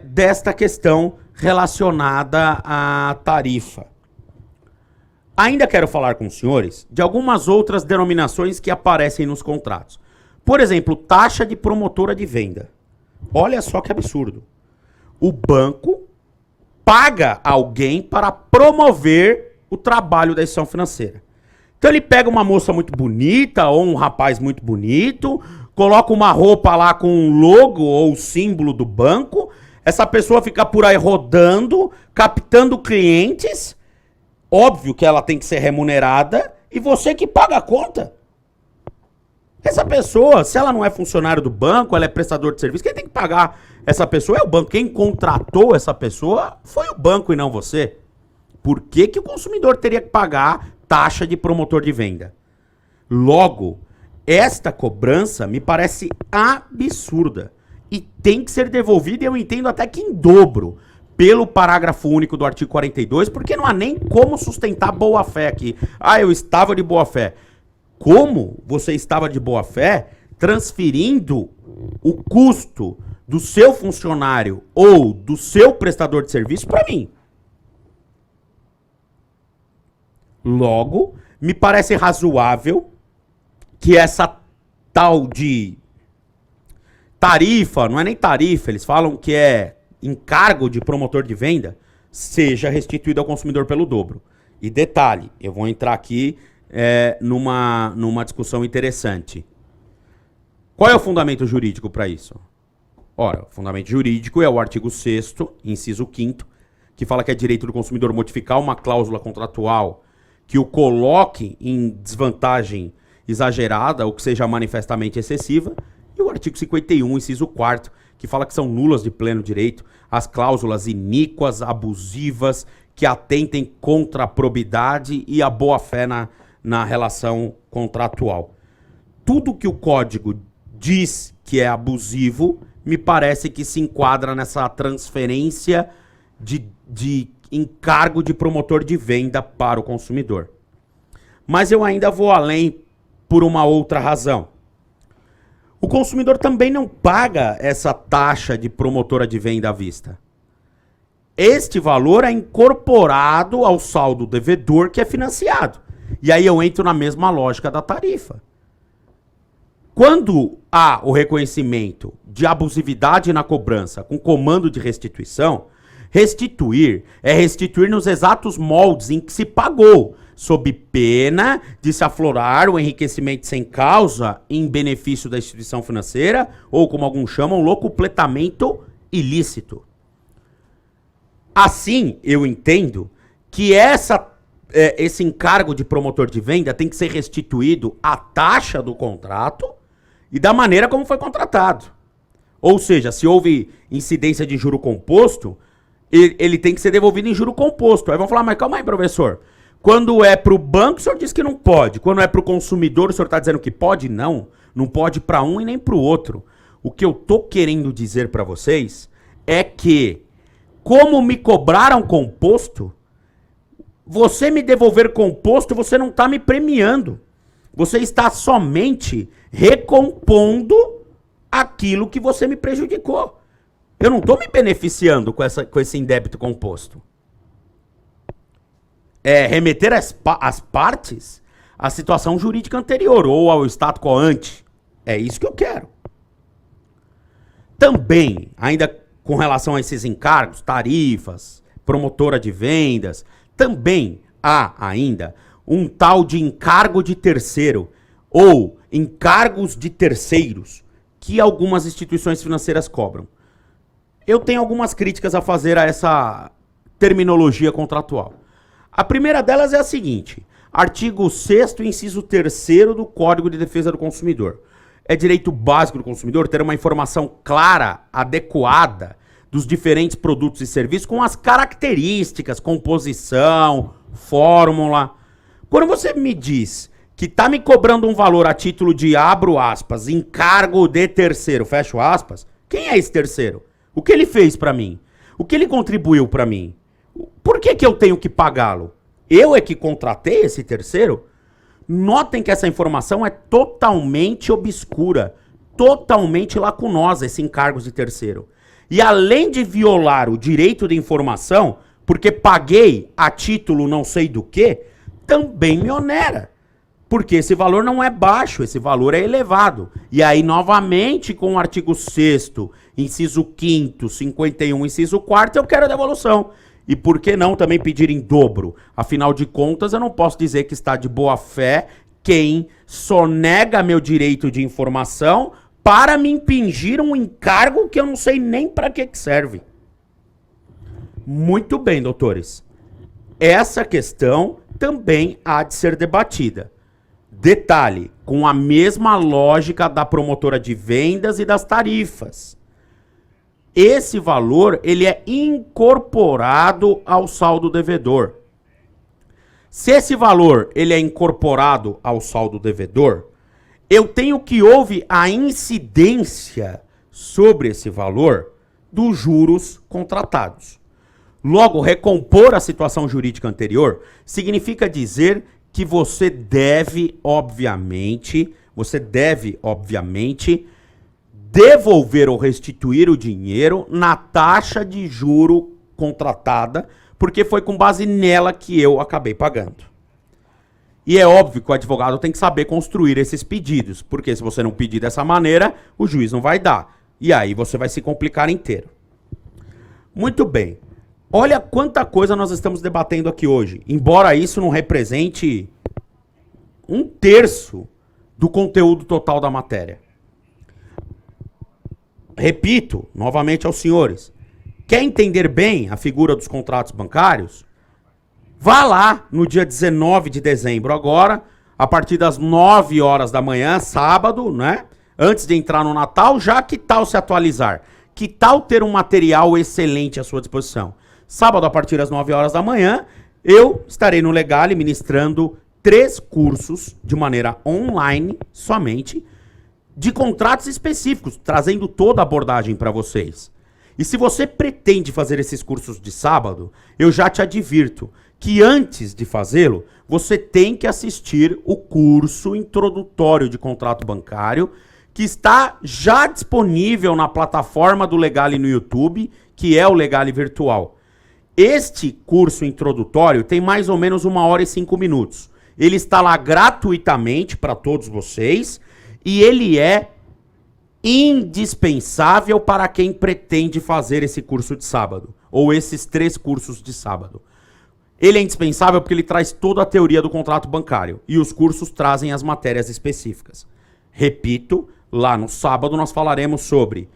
desta questão relacionada à tarifa. Ainda quero falar com os senhores de algumas outras denominações que aparecem nos contratos. Por exemplo, taxa de promotora de venda. Olha só que absurdo. O banco paga alguém para promover o trabalho da instituição financeira. Então ele pega uma moça muito bonita ou um rapaz muito bonito, coloca uma roupa lá com um logo ou símbolo do banco, essa pessoa fica por aí rodando, captando clientes, óbvio que ela tem que ser remunerada e você que paga a conta. Essa pessoa, se ela não é funcionário do banco, ela é prestador de serviço, quem tem que pagar essa pessoa é o banco. Quem contratou essa pessoa foi o banco e não você. Por que que o consumidor teria que pagar taxa de promotor de venda? Logo, esta cobrança me parece absurda e tem que ser devolvida, e eu entendo até que em dobro, pelo parágrafo único do artigo 42, porque não há nem como sustentar boa-fé aqui. Ah, eu estava de boa-fé. Como você estava de boa-fé transferindo o custo do seu funcionário ou do seu prestador de serviço para mim? Logo, me parece razoável que essa tal de tarifa, não é nem tarifa, eles falam que é encargo de promotor de venda, seja restituído ao consumidor pelo dobro. E detalhe, eu vou entrar aqui numa discussão interessante. Qual é o fundamento jurídico para isso? Ora, o fundamento jurídico é o artigo 6º, inciso 5º, que fala que é direito do consumidor modificar uma cláusula contratual que o coloque em desvantagem exagerada ou que seja manifestamente excessiva, e o artigo 51, inciso 4º, que fala que são nulas de pleno direito as cláusulas iníquas, abusivas, que atentem contra a probidade e a boa-fé na relação contratual. Tudo que o código diz que é abusivo, me parece que se enquadra nessa transferência de encargo de promotor de venda para o consumidor. Mas eu ainda vou além por uma outra razão. O consumidor também não paga essa taxa de promotora de venda à vista. Este valor é incorporado ao saldo devedor que é financiado. E aí eu entro na mesma lógica da tarifa. Quando há o reconhecimento de abusividade na cobrança com comando de restituição, restituir é restituir nos exatos moldes em que se pagou, sob pena de se aflorar o enriquecimento sem causa em benefício da instituição financeira, ou como alguns chamam, locupletamento ilícito. Assim, eu entendo que esse encargo de promotor de venda tem que ser restituído à taxa do contrato e da maneira como foi contratado. Ou seja, se houve incidência de juro composto, ele tem que ser devolvido em juro composto. Aí vão falar, mas calma aí, professor. Quando é para o banco, o senhor diz que não pode. Quando é para o consumidor, o senhor está dizendo que pode? Não. Não pode para um e nem para o outro. O que eu tô querendo dizer para vocês é que, como me cobraram composto, você me devolver composto, você não está me premiando. Você está somente recompondo aquilo que você me prejudicou. Eu não estou me beneficiando com esse indébito composto. É remeter as partes à situação jurídica anterior ou ao status quo ante. É isso que eu quero. Também, ainda com relação a esses encargos, tarifas, promotora de vendas, também há ainda um tal de encargo de terceiro ou encargos de terceiros que algumas instituições financeiras cobram. Eu tenho algumas críticas a fazer a essa terminologia contratual. A primeira delas é a seguinte: artigo 6º, inciso 3º do Código de Defesa do Consumidor. É direito básico do consumidor ter uma informação clara, adequada dos diferentes produtos e serviços com as características, composição, fórmula. Quando você me diz que está me cobrando um valor a título de, abro aspas, encargo de terceiro, fecho aspas, quem é esse terceiro? O que ele fez para mim? O que ele contribuiu para mim? Por que eu tenho que pagá-lo? Eu é que contratei esse terceiro? Notem que essa informação é totalmente obscura, totalmente lacunosa, esse encargo de terceiro. E além de violar o direito de informação, porque paguei a título não sei do que, também me onera. Porque esse valor não é baixo, esse valor é elevado. E aí, novamente, com o artigo 6º, inciso 5º, 51, inciso 4º, eu quero a devolução. E por que não também pedir em dobro? Afinal de contas, eu não posso dizer que está de boa fé quem sonega meu direito de informação para me impingir um encargo que eu não sei nem para que serve. Muito bem, doutores. Essa questão também há de ser debatida. Detalhe, com a mesma lógica da promotora de vendas e das tarifas. Esse valor, ele é incorporado ao saldo devedor. Se esse valor, ele é incorporado ao saldo devedor, eu tenho que houve a incidência sobre esse valor dos juros contratados. Logo, recompor a situação jurídica anterior significa dizer que você deve, obviamente, devolver ou restituir o dinheiro na taxa de juro contratada, porque foi com base nela que eu acabei pagando. E é óbvio que o advogado tem que saber construir esses pedidos, porque se você não pedir dessa maneira, o juiz não vai dar. E aí você vai se complicar inteiro. Muito bem. Olha quanta coisa nós estamos debatendo aqui hoje, embora isso não represente 1/3 do conteúdo total da matéria. Repito, novamente aos senhores, quer entender bem a figura dos contratos bancários? Vá lá no dia 19 de dezembro agora, a partir das 9 horas da manhã, sábado, né? Antes de entrar no Natal, já que tal se atualizar? Que tal ter um material excelente à sua disposição? Sábado, a partir das 9 horas da manhã, eu estarei no Legale ministrando 3 cursos de maneira online somente, de contratos específicos, trazendo toda a abordagem para vocês. E se você pretende fazer esses cursos de sábado, eu já te advirto que antes de fazê-lo, você tem que assistir o curso introdutório de contrato bancário, que está já disponível na plataforma do Legale no YouTube, que é o Legale Virtual. Este curso introdutório tem mais ou menos 1 hora e 5 minutos. Ele está lá gratuitamente para todos vocês e ele é indispensável para quem pretende fazer esse curso de sábado, ou esses 3 cursos de sábado. Ele é indispensável porque ele traz toda a teoria do contrato bancário e os cursos trazem as matérias específicas. Repito, lá no sábado nós falaremos sobre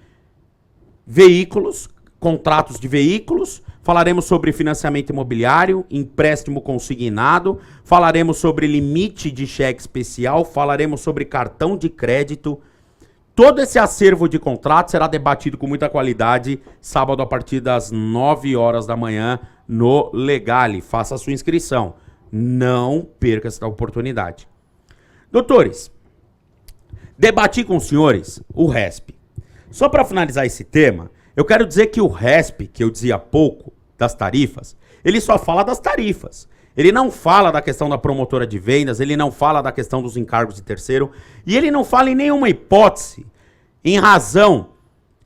veículos, contratos de veículos, falaremos sobre financiamento imobiliário, empréstimo consignado, falaremos sobre limite de cheque especial, falaremos sobre cartão de crédito. Todo esse acervo de contratos será debatido com muita qualidade sábado a partir das 9 horas da manhã no Legale. Faça a sua inscrição. Não perca essa oportunidade. Doutores, debati com os senhores o RESP. Só para finalizar esse tema, eu quero dizer que o RESP, que eu dizia há pouco, das tarifas, ele só fala das tarifas. Ele não fala da questão da promotora de vendas, ele não fala da questão dos encargos de terceiro, e ele não fala em nenhuma hipótese, em razão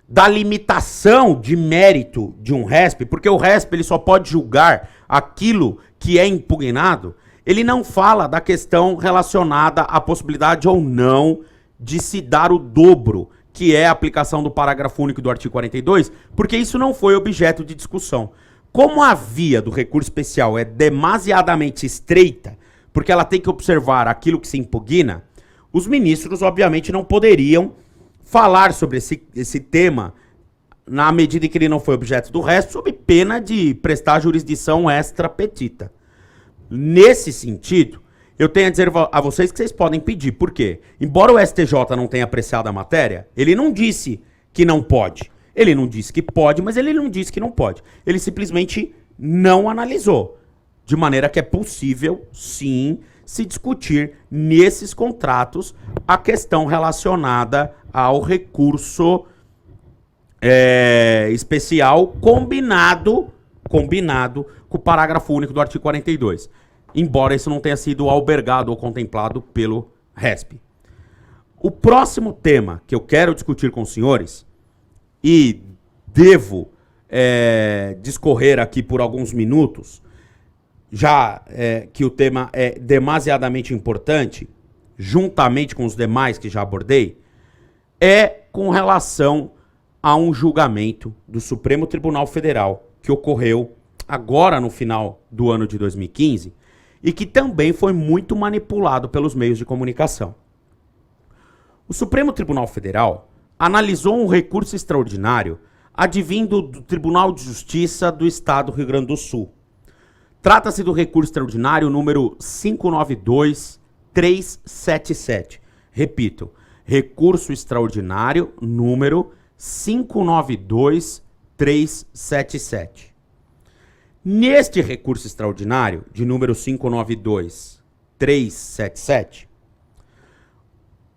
da limitação de mérito de um RESP, porque o RESP ele só pode julgar aquilo que é impugnado, ele não fala da questão relacionada à possibilidade ou não de se dar o dobro, que é a aplicação do parágrafo único do artigo 42, porque isso não foi objeto de discussão. Como a via do recurso especial é demasiadamente estreita, porque ela tem que observar aquilo que se impugna, os ministros, obviamente, não poderiam falar sobre esse tema na medida em que ele não foi objeto do resto, sob pena de prestar jurisdição extra petita. Nesse sentido, eu tenho a dizer a vocês que vocês podem pedir. Por quê? Embora o STJ não tenha apreciado a matéria, ele não disse que não pode. Ele não disse que pode, mas ele não disse que não pode. Ele simplesmente não analisou. De maneira que é possível, sim, se discutir nesses contratos a questão relacionada ao recurso especial combinado com o parágrafo único do artigo 42. Embora isso não tenha sido albergado ou contemplado pelo RESP. O próximo tema que eu quero discutir com os senhores, e devo discorrer aqui por alguns minutos, já que o tema é demasiadamente importante, juntamente com os demais que já abordei, é com relação a um julgamento do Supremo Tribunal Federal que ocorreu agora no final do ano de 2015 e que também foi muito manipulado pelos meios de comunicação. O Supremo Tribunal Federal analisou um recurso extraordinário advindo do Tribunal de Justiça do Estado do Rio Grande do Sul. Trata-se do recurso extraordinário número 592377. Repito, recurso extraordinário número 592377. Neste recurso extraordinário de número 592377,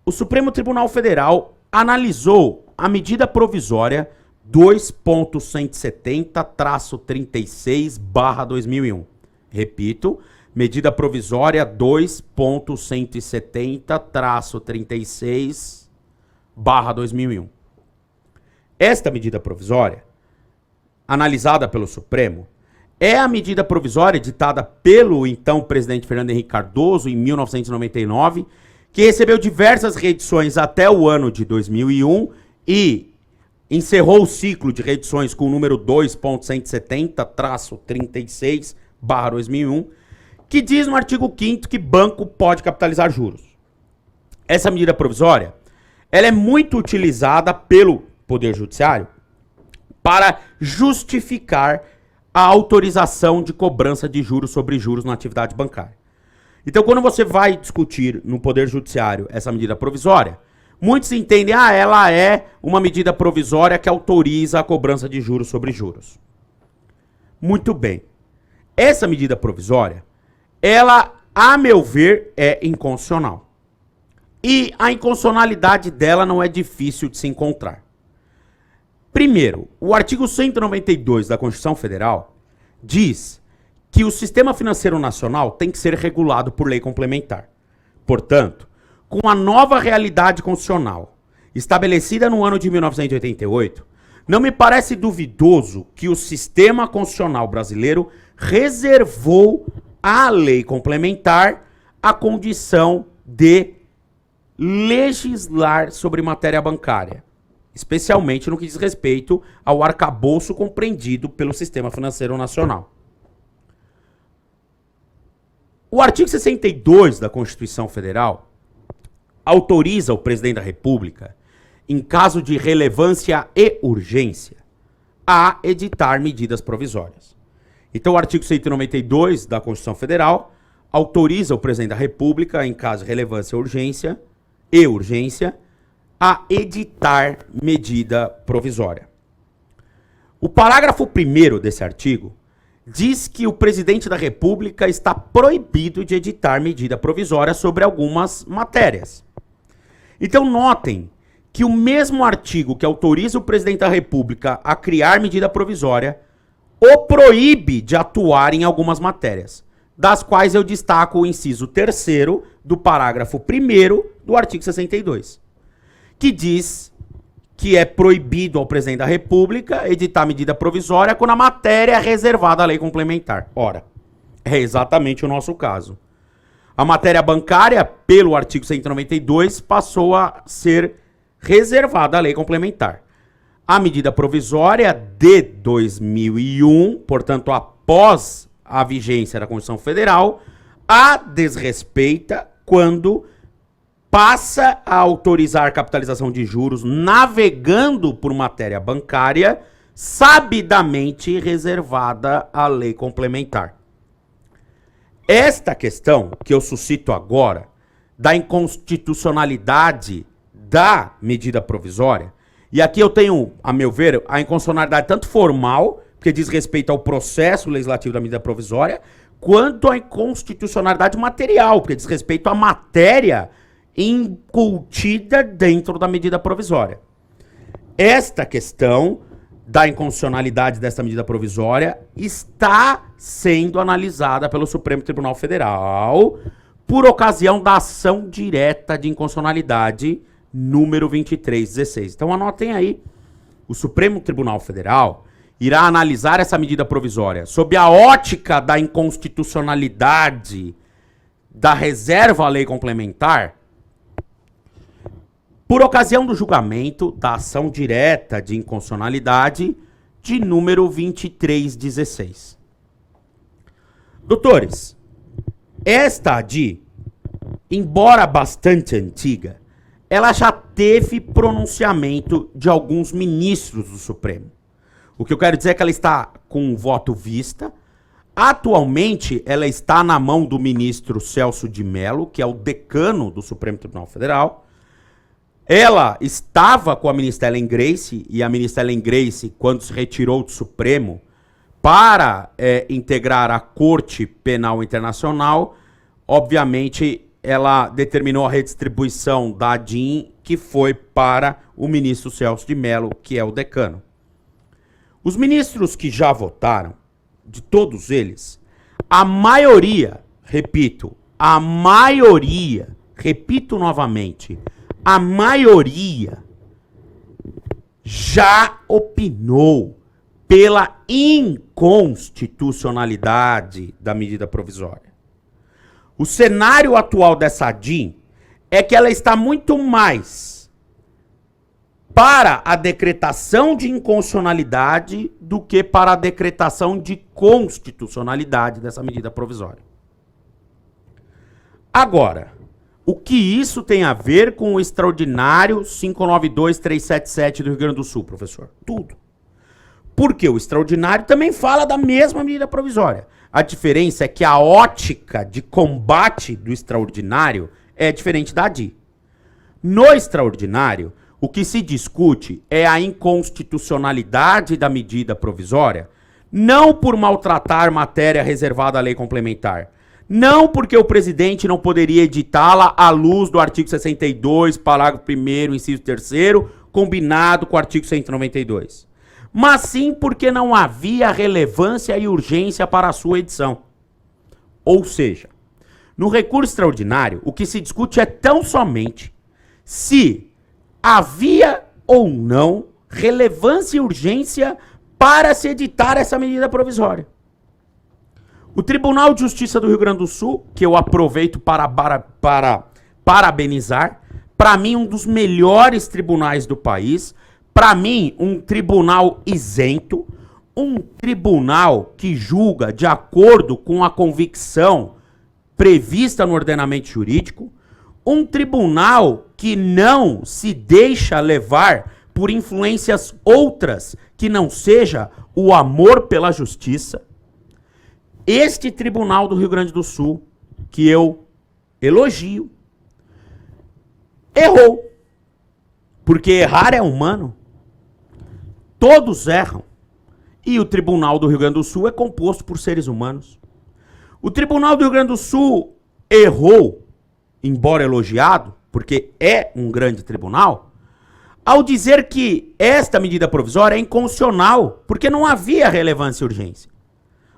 o Supremo Tribunal Federal analisou a medida provisória 2.170-36/2001. Repito, medida provisória 2.170-36/2001. Esta medida provisória, analisada pelo Supremo, é a medida provisória ditada pelo então presidente Fernando Henrique Cardoso em 1999, que recebeu diversas reedições até o ano de 2001 e encerrou o ciclo de reedições com o número 2.170-36/2001, que diz no artigo 5º que banco pode capitalizar juros. Essa medida provisória, ela é muito utilizada pelo Poder Judiciário para justificar a autorização de cobrança de juros sobre juros na atividade bancária. Então, quando você vai discutir no Poder Judiciário essa medida provisória, muitos entendem, ela é uma medida provisória que autoriza a cobrança de juros sobre juros. Muito bem. Essa medida provisória, ela, a meu ver, é inconstitucional. E a inconstitucionalidade dela não é difícil de se encontrar. Primeiro, o artigo 192 da Constituição Federal diz que o sistema financeiro nacional tem que ser regulado por lei complementar. Portanto, com a nova realidade constitucional estabelecida no ano de 1988, não me parece duvidoso que o sistema constitucional brasileiro reservou à lei complementar a condição de legislar sobre matéria bancária, especialmente no que diz respeito ao arcabouço compreendido pelo Sistema Financeiro Nacional. O artigo 62 da Constituição Federal autoriza o presidente da República, em caso de relevância e urgência, a editar medidas provisórias. Então, o artigo 192 da Constituição Federal autoriza o presidente da República, em caso de relevância e urgência, a editar medida provisória. O parágrafo 1º desse artigo diz que o presidente da República está proibido de editar medida provisória sobre algumas matérias. Então notem que o mesmo artigo que autoriza o presidente da República a criar medida provisória o proíbe de atuar em algumas matérias, das quais eu destaco o inciso 3º do parágrafo 1º do artigo 62, que diz que é proibido ao presidente da República editar medida provisória quando a matéria é reservada à lei complementar. Ora, é exatamente o nosso caso. A matéria bancária, pelo artigo 192, passou a ser reservada à lei complementar. A medida provisória de 2001, portanto, após a vigência da Constituição Federal, a desrespeita quando passa a autorizar capitalização de juros navegando por matéria bancária sabidamente reservada à lei complementar. Esta questão que eu suscito agora, da inconstitucionalidade da medida provisória, e aqui eu tenho, a meu ver, a inconstitucionalidade tanto formal, porque diz respeito ao processo legislativo da medida provisória, quanto a inconstitucionalidade material, porque diz respeito à matéria incutida dentro da medida provisória. Esta questão da inconstitucionalidade desta medida provisória está sendo analisada pelo Supremo Tribunal Federal por ocasião da ação direta de inconstitucionalidade número 2316. Então anotem aí, o Supremo Tribunal Federal irá analisar essa medida provisória sob a ótica da inconstitucionalidade da reserva à lei complementar, por ocasião do julgamento da ação direta de inconstitucionalidade de número 2316. Doutores, esta ADI, embora bastante antiga, ela já teve pronunciamento de alguns ministros do Supremo. O que eu quero dizer é que ela está com um voto vista. Atualmente, ela está na mão do ministro Celso de Mello, que é o decano do Supremo Tribunal Federal. Ela estava com a ministra Ellen Grace, e a ministra Ellen Grace, quando se retirou do Supremo para integrar a Corte Penal Internacional, obviamente ela determinou a redistribuição da ADIM, que foi para o ministro Celso de Mello, que é o decano. Os ministros que já votaram, de todos eles, a maioria, repito novamente, a maioria já opinou pela inconstitucionalidade da medida provisória. O cenário atual dessa ADIM é que ela está muito mais para a decretação de inconstitucionalidade do que para a decretação de constitucionalidade dessa medida provisória. Agora, o que isso tem a ver com o extraordinário 592377 do Rio Grande do Sul, professor? Tudo. Porque o extraordinário também fala da mesma medida provisória. A diferença é que a ótica de combate do extraordinário é diferente da ADI. No extraordinário, o que se discute é a inconstitucionalidade da medida provisória, não por maltratar matéria reservada à lei complementar, não porque o presidente não poderia editá-la à luz do artigo 62, parágrafo 1º, inciso 3º, combinado com o artigo 192. Mas sim porque não havia relevância e urgência para a sua edição. Ou seja, no recurso extraordinário, o que se discute é tão somente se havia ou não relevância e urgência para se editar essa medida provisória. O Tribunal de Justiça do Rio Grande do Sul, que eu aproveito para parabenizar, para mim um dos melhores tribunais do país, para mim um tribunal isento, um tribunal que julga de acordo com a convicção prevista no ordenamento jurídico, um tribunal que não se deixa levar por influências outras que não seja o amor pela justiça. Este Tribunal do Rio Grande do Sul, que eu elogio, errou. Porque errar é humano. Todos erram. E o Tribunal do Rio Grande do Sul é composto por seres humanos. O Tribunal do Rio Grande do Sul errou, embora elogiado, porque é um grande tribunal, ao dizer que esta medida provisória é inconstitucional, porque não havia relevância e urgência.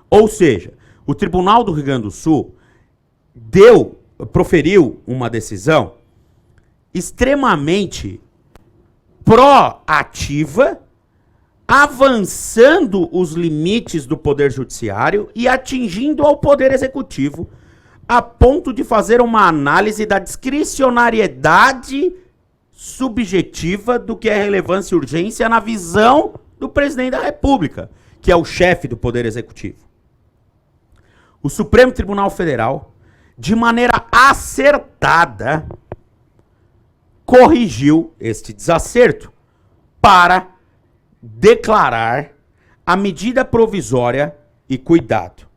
Ou seja, o Tribunal do Rio Grande do Sul proferiu uma decisão extremamente proativa, avançando os limites do Poder Judiciário e atingindo ao Poder Executivo, a ponto de fazer uma análise da discricionariedade subjetiva do que é relevância e urgência na visão do presidente da República, que é o chefe do Poder Executivo. O Supremo Tribunal Federal, de maneira acertada, corrigiu este desacerto para declarar a medida provisória, e cuidado,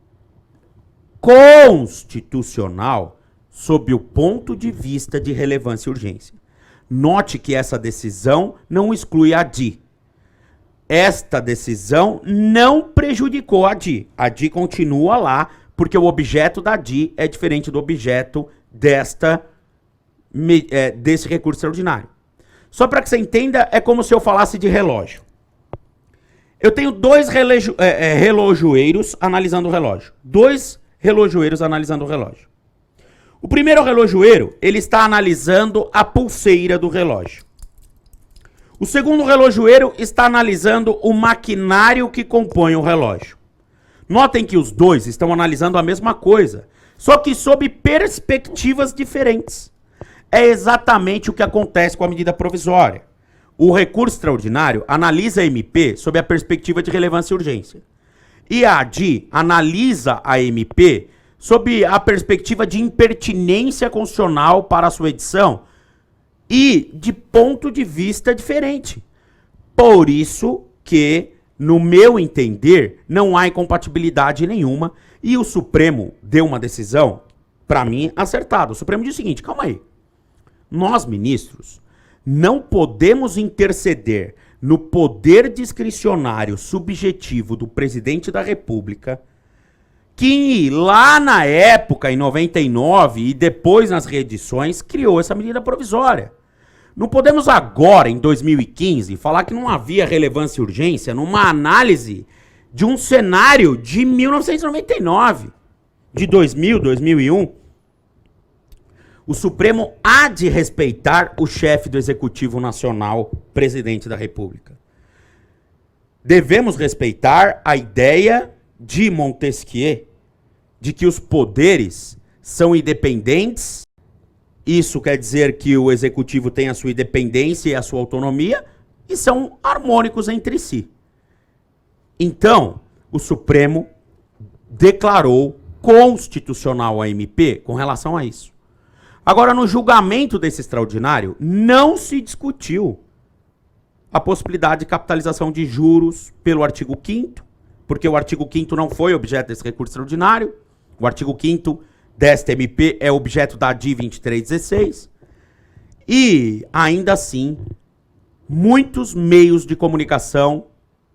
constitucional sob o ponto de vista de relevância e urgência. Note que essa decisão não exclui a DI. Esta decisão não prejudicou a DI. A DI continua lá, porque o objeto da DI é diferente do objeto desse recurso extraordinário. Só para que você entenda, é como se eu falasse de relógio. Eu tenho dois relojoeiros analisando o relógio. Dois relojoeiros analisando o relógio. O primeiro relojoeiro, ele está analisando a pulseira do relógio. O segundo relojoeiro está analisando o maquinário que compõe o relógio. Notem que os dois estão analisando a mesma coisa, só que sob perspectivas diferentes. É exatamente o que acontece com a medida provisória. O recurso extraordinário analisa a MP sob a perspectiva de relevância e urgência. E a ADI analisa a MP sob a perspectiva de impertinência constitucional para a sua edição e de ponto de vista diferente. Por isso que, no meu entender, não há incompatibilidade nenhuma e o Supremo deu uma decisão, para mim, acertada. O Supremo diz o seguinte, calma aí. Nós, ministros, não podemos interceder no poder discricionário subjetivo do presidente da República, que lá na época, em 99, e depois nas reedições, criou essa medida provisória. Não podemos agora, em 2015, falar que não havia relevância e urgência numa análise de um cenário de 1999, de 2000, 2001. O Supremo há de respeitar o chefe do Executivo Nacional, presidente da República. Devemos respeitar a ideia de Montesquieu de que os poderes são independentes. Isso quer dizer que o Executivo tem a sua independência e a sua autonomia e são harmônicos entre si. Então, o Supremo declarou constitucional a MP com relação a isso. Agora, no julgamento desse extraordinário, não se discutiu a possibilidade de capitalização de juros pelo artigo 5º, porque o artigo 5º não foi objeto desse recurso extraordinário. O artigo 5º desta MP é objeto da ADI 2316. E, ainda assim, muitos meios de comunicação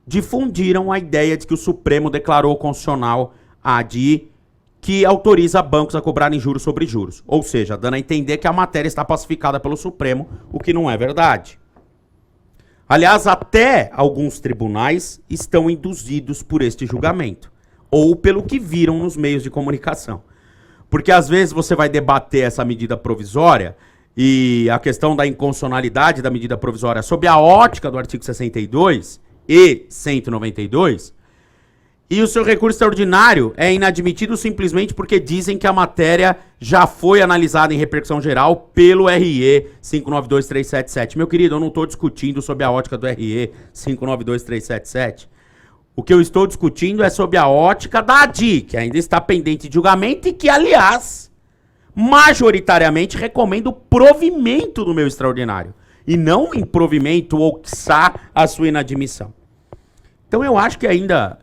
difundiram a ideia de que o Supremo declarou constitucional a ADI que autoriza bancos a cobrarem juros sobre juros. Ou seja, dando a entender que a matéria está pacificada pelo Supremo, o que não é verdade. Aliás, até alguns tribunais estão induzidos por este julgamento, ou pelo que viram nos meios de comunicação. Porque às vezes você vai debater essa medida provisória e a questão da inconstitucionalidade da medida provisória sob a ótica do artigo 62 e 192, e o seu recurso extraordinário é inadmitido simplesmente porque dizem que a matéria já foi analisada em repercussão geral pelo RE 592377. Meu querido, eu não estou discutindo sobre a ótica do RE 592377. O que eu estou discutindo é sobre a ótica da ADI, que ainda está pendente de julgamento e que, aliás, majoritariamente recomendo provimento do meu extraordinário. E não improvimento ou, quiçá, a sua inadmissão. Então eu acho que ainda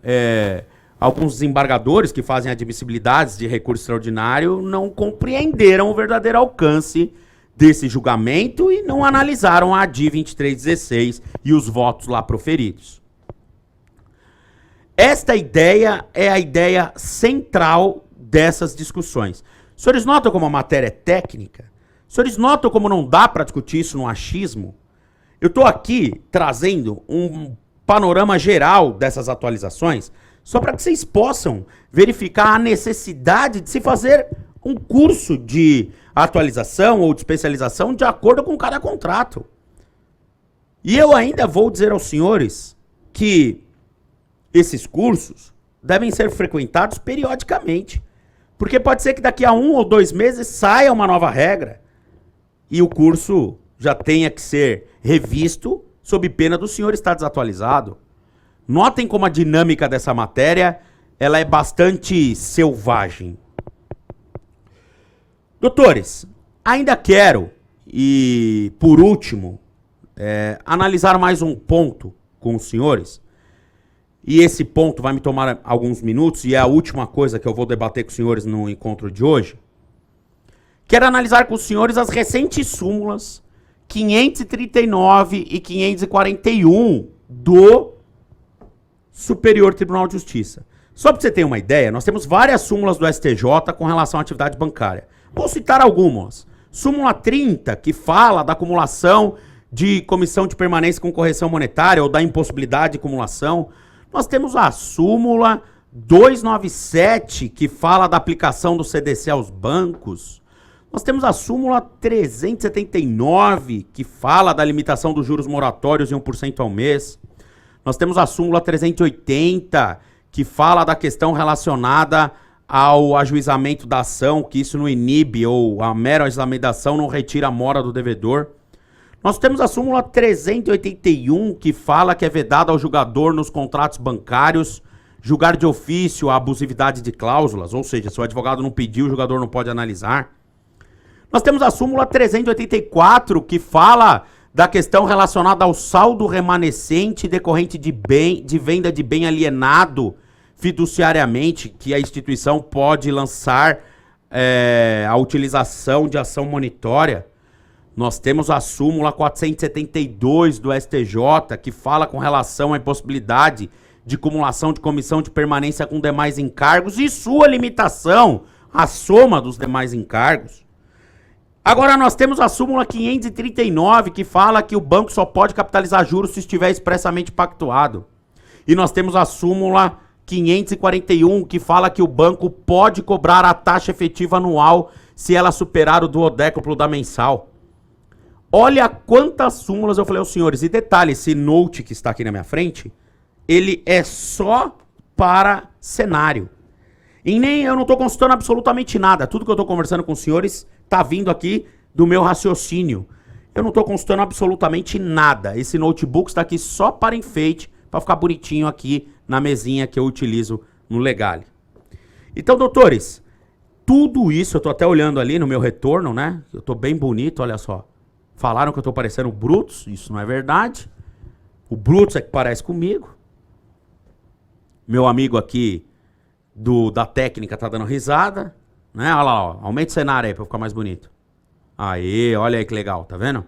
alguns desembargadores que fazem admissibilidades de recurso extraordinário não compreenderam o verdadeiro alcance desse julgamento e não analisaram a ADI 2316 e os votos lá proferidos. Esta ideia é a ideia central dessas discussões. Os senhores notam como a matéria é técnica? Os senhores notam como não dá para discutir isso no achismo? Eu estou aqui trazendo um panorama geral dessas atualizações, só para que vocês possam verificar a necessidade de se fazer um curso de atualização ou de especialização de acordo com cada contrato. E eu ainda vou dizer aos senhores que esses cursos devem ser frequentados periodicamente, porque pode ser que daqui a 1 ou 2 meses saia uma nova regra e o curso já tenha que ser revisto sob pena do senhor estar desatualizado. Notem como a dinâmica dessa matéria ela é bastante selvagem. Doutores, ainda quero, e por último, analisar mais um ponto com os senhores. e esse ponto vai me tomar alguns minutos, e é a última coisa que eu vou debater com os senhores no encontro de hoje, quero analisar com os senhores as recentes súmulas 539 e 541 do Superior Tribunal de Justiça. Só para você ter uma ideia, nós temos várias súmulas do STJ com relação à atividade bancária. Vou citar algumas. Súmula 30, que fala da acumulação de comissão de permanência com correção monetária ou da impossibilidade de acumulação. Nós temos a súmula 297, que fala da aplicação do CDC aos bancos. Nós temos a súmula 379, que fala da limitação dos juros moratórios em 1% ao mês. Nós temos a súmula 380, que fala da questão relacionada ao ajuizamento da ação, que isso não inibe, ou a mera ajuizamento da ação não retira a mora do devedor. Nós temos a súmula 381, que fala que é vedado ao julgador nos contratos bancários julgar de ofício a abusividade de cláusulas, ou seja, se o advogado não pediu, o julgador não pode analisar. Nós temos a súmula 384, que fala da questão relacionada ao saldo remanescente decorrente de venda de bem alienado fiduciariamente, que a instituição pode lançar a utilização de ação monitória. Nós temos a súmula 472 do STJ, que fala com relação à impossibilidade de cumulação de comissão de permanência com demais encargos e sua limitação à soma dos demais encargos. Agora nós temos a súmula 539, que fala que o banco só pode capitalizar juros se estiver expressamente pactuado. E nós temos a súmula 541, que fala que o banco pode cobrar a taxa efetiva anual se ela superar o duodécuplo da mensal. Olha quantas súmulas eu falei aos senhores. E detalhe, esse note que está aqui na minha frente, ele é só para cenário. E nem eu não estou consultando absolutamente nada. Tudo que eu estou conversando com os senhores está vindo aqui do meu raciocínio. Eu não estou consultando absolutamente nada. Esse notebook está aqui só para enfeite, para ficar bonitinho aqui na mesinha que eu utilizo no Legale. Então, doutores, tudo isso, eu estou até olhando ali no meu retorno, né? Eu estou bem bonito, olha só. Falaram que eu estou parecendo o Brutus, isso não é verdade. O Brutus é que parece comigo. Meu amigo aqui da técnica tá dando risada, né? Olha lá, ó, aumenta o cenário aí pra ficar mais bonito. Aê, olha aí que legal, tá vendo?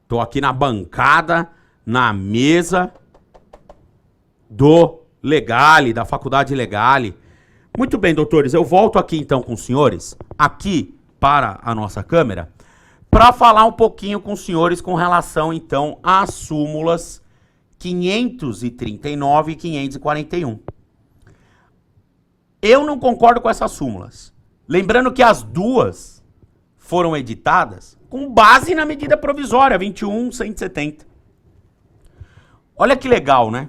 Tô aqui na bancada, na mesa do Legale, da Faculdade Legale. Muito bem, doutores, eu volto aqui então com os senhores, aqui para a nossa câmera, para falar um pouquinho com os senhores com relação então às súmulas 539 e 541. Eu não concordo com essas súmulas. Lembrando que as duas foram editadas com base na medida provisória 21.170. Olha que legal, né?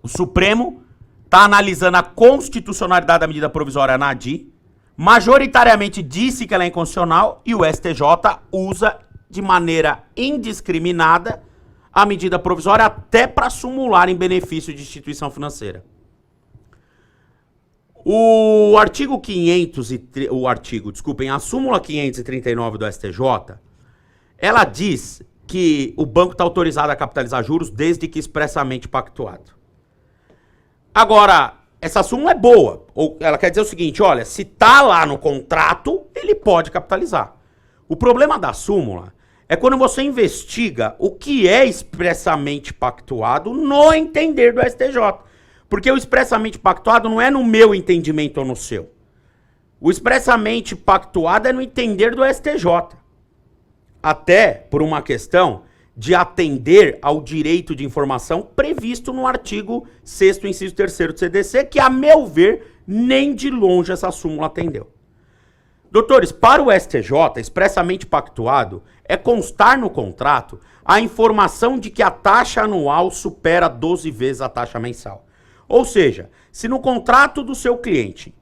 O Supremo está analisando a constitucionalidade da medida provisória na ADI, majoritariamente disse que ela é inconstitucional e o STJ usa de maneira indiscriminada a medida provisória até para sumular em benefício de instituição financeira. A súmula 539 do STJ, ela diz que o banco está autorizado a capitalizar juros desde que expressamente pactuado. Agora, essa súmula é boa, ou ela quer dizer o seguinte, olha, se está lá no contrato, ele pode capitalizar. O problema da súmula é quando você investiga o que é expressamente pactuado no entender do STJ. Porque o expressamente pactuado não é no meu entendimento ou no seu. O expressamente pactuado é no entender do STJ. Até por uma questão de atender ao direito de informação previsto no artigo 6º, inciso 3º do CDC, que, a meu ver, nem de longe essa súmula atendeu. Doutores, para o STJ, expressamente pactuado é constar no contrato a informação de que a taxa anual supera 12 vezes a taxa mensal. Ou seja, se no contrato do seu cliente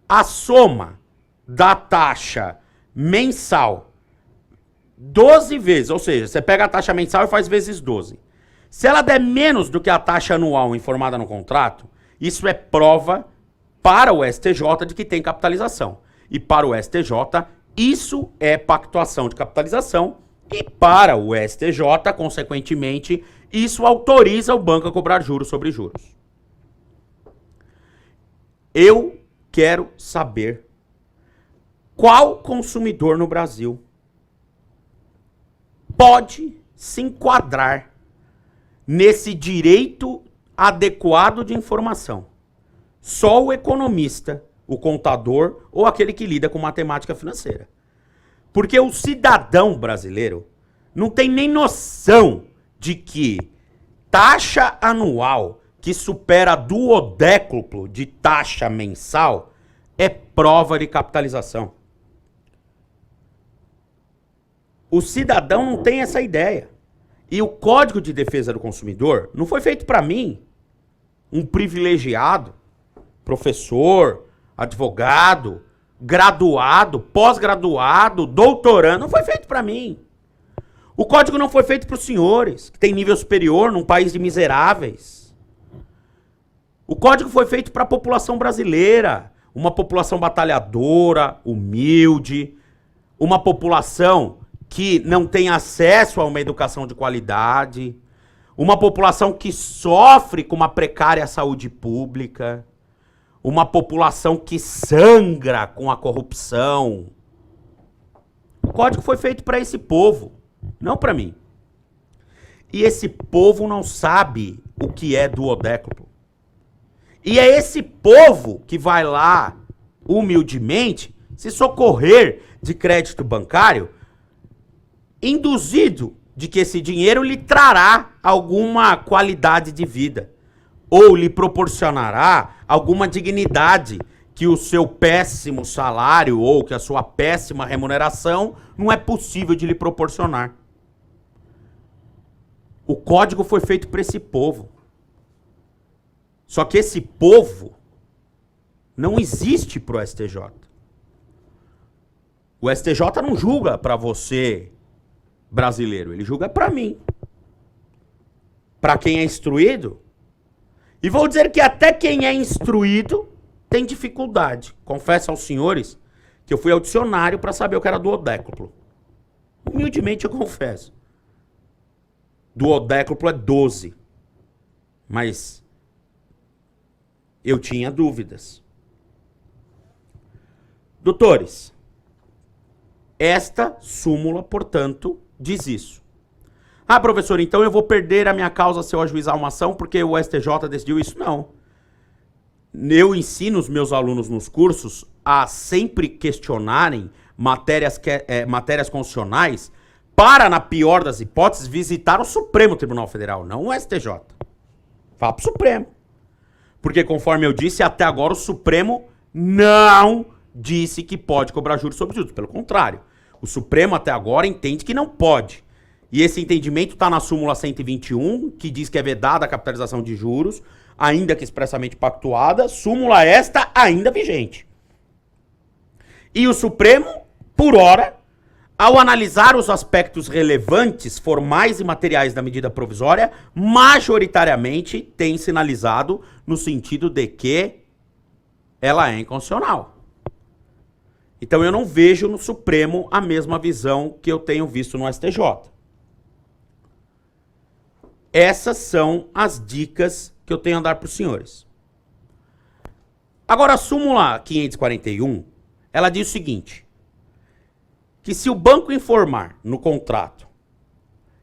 a soma da taxa mensal 12 vezes, ou seja, você pega a taxa mensal e faz vezes 12. Se ela der menos do que a taxa anual informada no contrato, isso é prova para o STJ de que tem capitalização. E para o STJ, isso é pactuação de capitalização. E para o STJ, consequentemente, isso autoriza o banco a cobrar juros sobre juros. Eu quero saber qual consumidor no Brasil pode se enquadrar nesse direito adequado de informação. Só o economista, o contador ou aquele que lida com matemática financeira. Porque o cidadão brasileiro não tem nem noção de que taxa anual que supera duodécuplo de taxa mensal é prova de capitalização. O cidadão não tem essa ideia. E o Código de Defesa do Consumidor não foi feito para mim, um privilegiado, professor, advogado, graduado, pós-graduado, doutorando, não foi feito para mim. O código não foi feito para os senhores, que tem nível superior num país de miseráveis. O código foi feito para a população brasileira, uma população batalhadora, humilde, uma população que não tem acesso a uma educação de qualidade, uma população que sofre com uma precária saúde pública, uma população que sangra com a corrupção. O código foi feito para esse povo, não para mim. E esse povo não sabe o que é duodécuplo. E é esse povo que vai lá, humildemente, se socorrer de crédito bancário, induzido de que esse dinheiro lhe trará alguma qualidade de vida, ou lhe proporcionará alguma dignidade que o seu péssimo salário ou que a sua péssima remuneração não é possível de lhe proporcionar. O código foi feito para esse povo. Só que esse povo não existe para o STJ. O STJ não julga para você, brasileiro, ele julga para mim. Para quem é instruído. E vou dizer que até quem é instruído tem dificuldade. Confesso aos senhores que eu fui ao dicionário para saber o que era duodécuplo. Humildemente eu confesso. Duodécuplo é 12. Mas eu tinha dúvidas. Doutores, esta súmula, portanto, diz isso. Ah, professor, então eu vou perder a minha causa se eu ajuizar uma ação porque o STJ decidiu isso? Não. Eu ensino os meus alunos nos cursos a sempre questionarem matérias constitucionais para, na pior das hipóteses, visitar o Supremo Tribunal Federal, não o STJ. Vá para o Supremo. Porque, conforme eu disse, até agora o Supremo não disse que pode cobrar juros sobre juros. Pelo contrário, o Supremo até agora entende que não pode. E esse entendimento está na súmula 121, que diz que é vedada a capitalização de juros, ainda que expressamente pactuada, súmula esta ainda vigente. E o Supremo, por ora, ao analisar os aspectos relevantes, formais e materiais da medida provisória, majoritariamente tem sinalizado no sentido de que ela é inconstitucional. Então eu não vejo no Supremo a mesma visão que eu tenho visto no STJ. Essas são as dicas que eu tenho a dar para os senhores. Agora, a súmula 541, ela diz o seguinte, que se o banco informar no contrato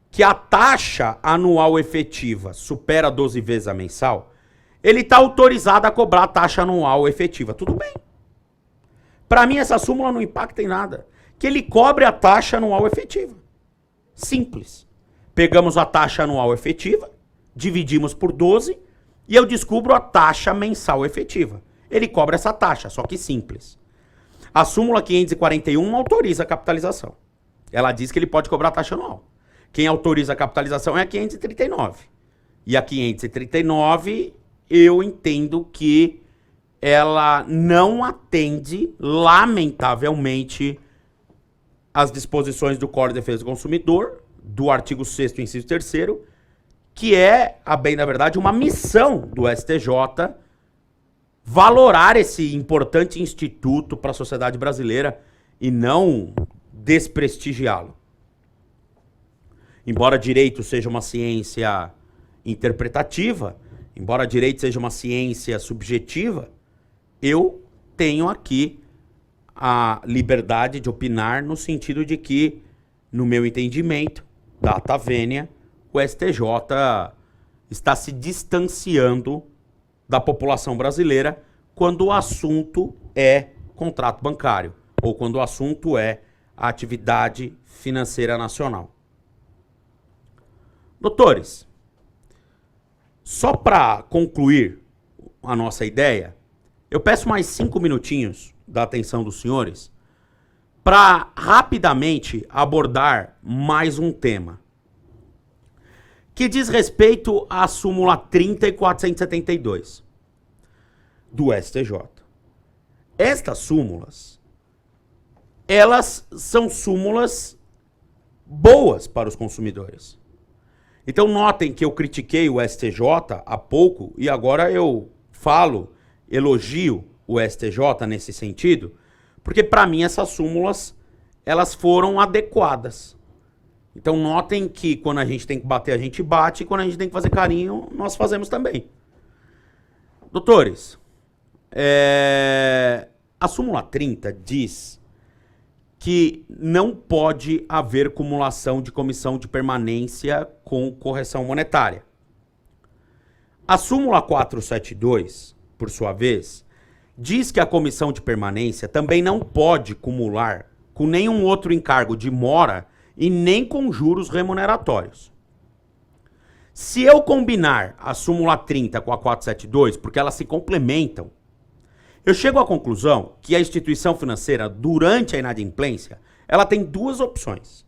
que a taxa anual efetiva supera 12 vezes a mensal, ele está autorizado a cobrar a taxa anual efetiva. Tudo bem. Para mim, essa súmula não impacta em nada. Que ele cobre a taxa anual efetiva. Simples. Pegamos a taxa anual efetiva, dividimos por 12 e eu descubro a taxa mensal efetiva. Ele cobra essa taxa, só que simples. A súmula 541 autoriza a capitalização. Ela diz que ele pode cobrar a taxa anual. Quem autoriza a capitalização é a 539. E a 539, eu entendo que ela não atende, lamentavelmente, as disposições do Código de Defesa do Consumidor, do artigo 6º, inciso 3º, que é, a bem da verdade, uma missão do STJ valorar esse importante instituto para a sociedade brasileira e não desprestigiá-lo. Embora direito seja uma ciência interpretativa, embora direito seja uma ciência subjetiva, eu tenho aqui a liberdade de opinar no sentido de que, no meu entendimento, data vênia, o STJ está se distanciando da população brasileira quando o assunto é contrato bancário ou quando o assunto é a atividade financeira nacional. Doutores, só para concluir a nossa ideia, eu peço mais 5 minutinhos da atenção dos senhores para rapidamente abordar mais um tema que diz respeito à súmula 30 e 472 do STJ. Estas súmulas, elas são súmulas boas para os consumidores. Então notem que eu critiquei o STJ há pouco e agora eu elogio o STJ nesse sentido, porque para mim essas súmulas, elas foram adequadas. Então notem que quando a gente tem que bater, a gente bate, e quando a gente tem que fazer carinho, nós fazemos também. Doutores, a súmula 30 diz que não pode haver cumulação de comissão de permanência com correção monetária. A súmula 472, por sua vez, diz que a comissão de permanência também não pode cumular com nenhum outro encargo de mora e nem com juros remuneratórios. Se eu combinar a súmula 30 com a 472, porque elas se complementam, eu chego à conclusão que a instituição financeira, durante a inadimplência, ela tem duas opções.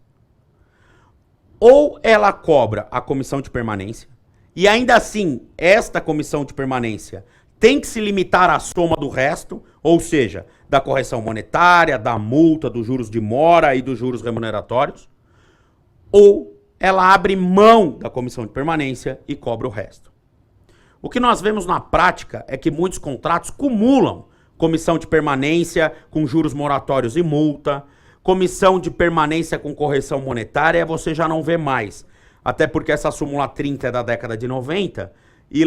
Ou ela cobra a comissão de permanência, e ainda assim, esta comissão de permanência tem que se limitar à soma do resto, ou seja, da correção monetária, da multa, dos juros de mora e dos juros remuneratórios, ou ela abre mão da comissão de permanência e cobra o resto. O que nós vemos na prática é que muitos contratos cumulam comissão de permanência com juros moratórios e multa, comissão de permanência com correção monetária, você já não vê mais. Até porque essa súmula 30 é da década de 90 e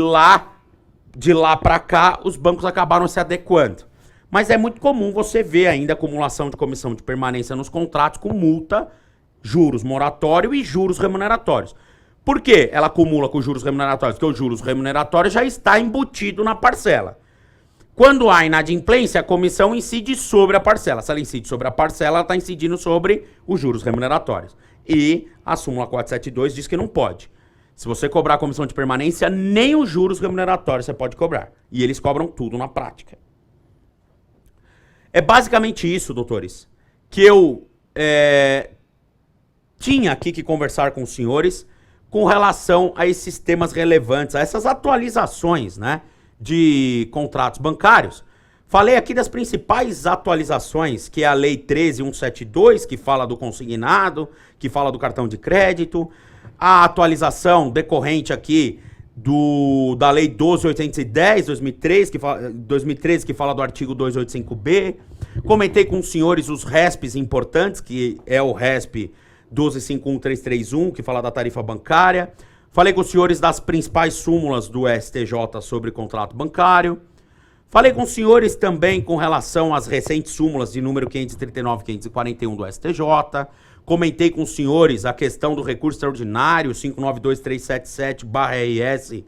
de lá para cá os bancos acabaram se adequando. Mas é muito comum você ver ainda acumulação de comissão de permanência nos contratos com multa, juros moratório e juros remuneratórios. Por que ela acumula com juros remuneratórios? Porque os juros remuneratórios já está embutido na parcela. Quando há inadimplência, a comissão incide sobre a parcela. Se ela incide sobre a parcela, ela está incidindo sobre os juros remuneratórios. E a súmula 472 diz que não pode. Se você cobrar a comissão de permanência, nem os juros remuneratórios você pode cobrar. E eles cobram tudo na prática. É basicamente isso, doutores, que eu tinha aqui que conversar com os senhores com relação a esses temas relevantes, a essas atualizações, né, de contratos bancários. Falei aqui das principais atualizações, que é a Lei 13.172, que fala do consignado, que fala do cartão de crédito, a atualização decorrente aqui da Lei 12.810, 2013, que fala do artigo 285B. Comentei com os senhores os RESPs importantes, que é o RESP 12.51331, que fala da tarifa bancária. Falei com os senhores das principais súmulas do STJ sobre contrato bancário. Falei com os senhores também com relação às recentes súmulas de número 539 e 541 do STJ. Comentei com os senhores a questão do recurso extraordinário 592377/RS,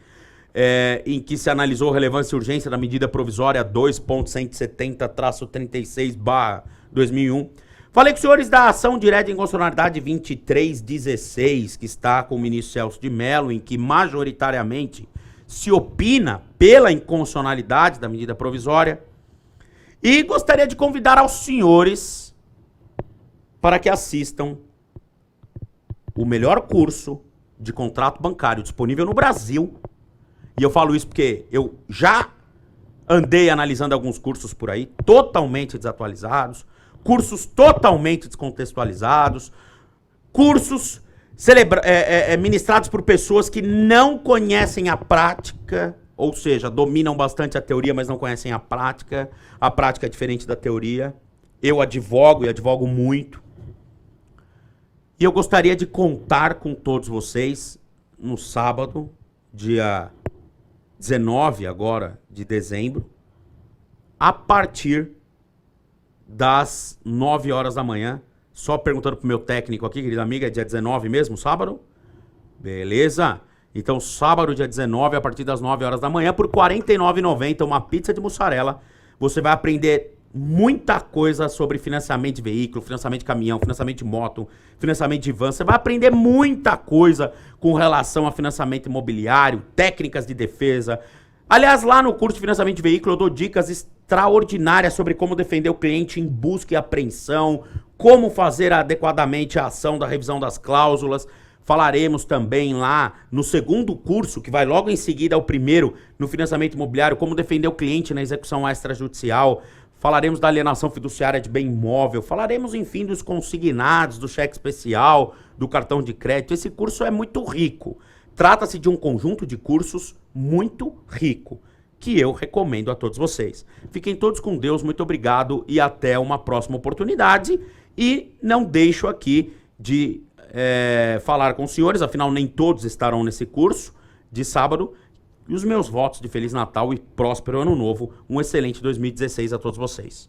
em que se analisou relevância e urgência da medida provisória 2.170-36/2001. Falei com os senhores da ação direta de inconstitucionalidade 2316, que está com o ministro Celso de Mello, em que majoritariamente se opina pela inconstitucionalidade da medida provisória. E gostaria de convidar aos senhores para que assistam o melhor curso de contrato bancário disponível no Brasil. E eu falo isso porque eu já andei analisando alguns cursos por aí, totalmente desatualizados, cursos totalmente descontextualizados, cursos ministrados por pessoas que não conhecem a prática, ou seja, dominam bastante a teoria, mas não conhecem a prática. A prática é diferente da teoria. Eu advogo e advogo muito. E eu gostaria de contar com todos vocês no sábado, dia 19 agora de dezembro, a partir das 9 horas da manhã. Só perguntando pro meu técnico aqui, querida amiga, é dia 19 mesmo, sábado? Beleza? Então, sábado, dia 19, a partir das 9 horas da manhã, por R$ 49,90, uma pizza de mussarela. Você vai aprender muita coisa sobre financiamento de veículo, financiamento de caminhão, financiamento de moto, financiamento de van. Você vai aprender muita coisa com relação a financiamento imobiliário, técnicas de defesa. Aliás, lá no curso de financiamento de veículo eu dou dicas extraordinárias sobre como defender o cliente em busca e apreensão, como fazer adequadamente a ação da revisão das cláusulas. Falaremos também lá no segundo curso, que vai logo em seguida ao primeiro, no financiamento imobiliário, como defender o cliente na execução extrajudicial. Falaremos da alienação fiduciária de bem imóvel. Falaremos, enfim, dos consignados, do cheque especial, do cartão de crédito. Esse curso é muito rico. Trata-se de um conjunto de cursos muito rico, que eu recomendo a todos vocês. Fiquem todos com Deus, muito obrigado e até uma próxima oportunidade. E não deixo aqui de falar com os senhores, afinal nem todos estarão nesse curso de sábado. E os meus votos de Feliz Natal e próspero Ano Novo. Um excelente 2016 a todos vocês.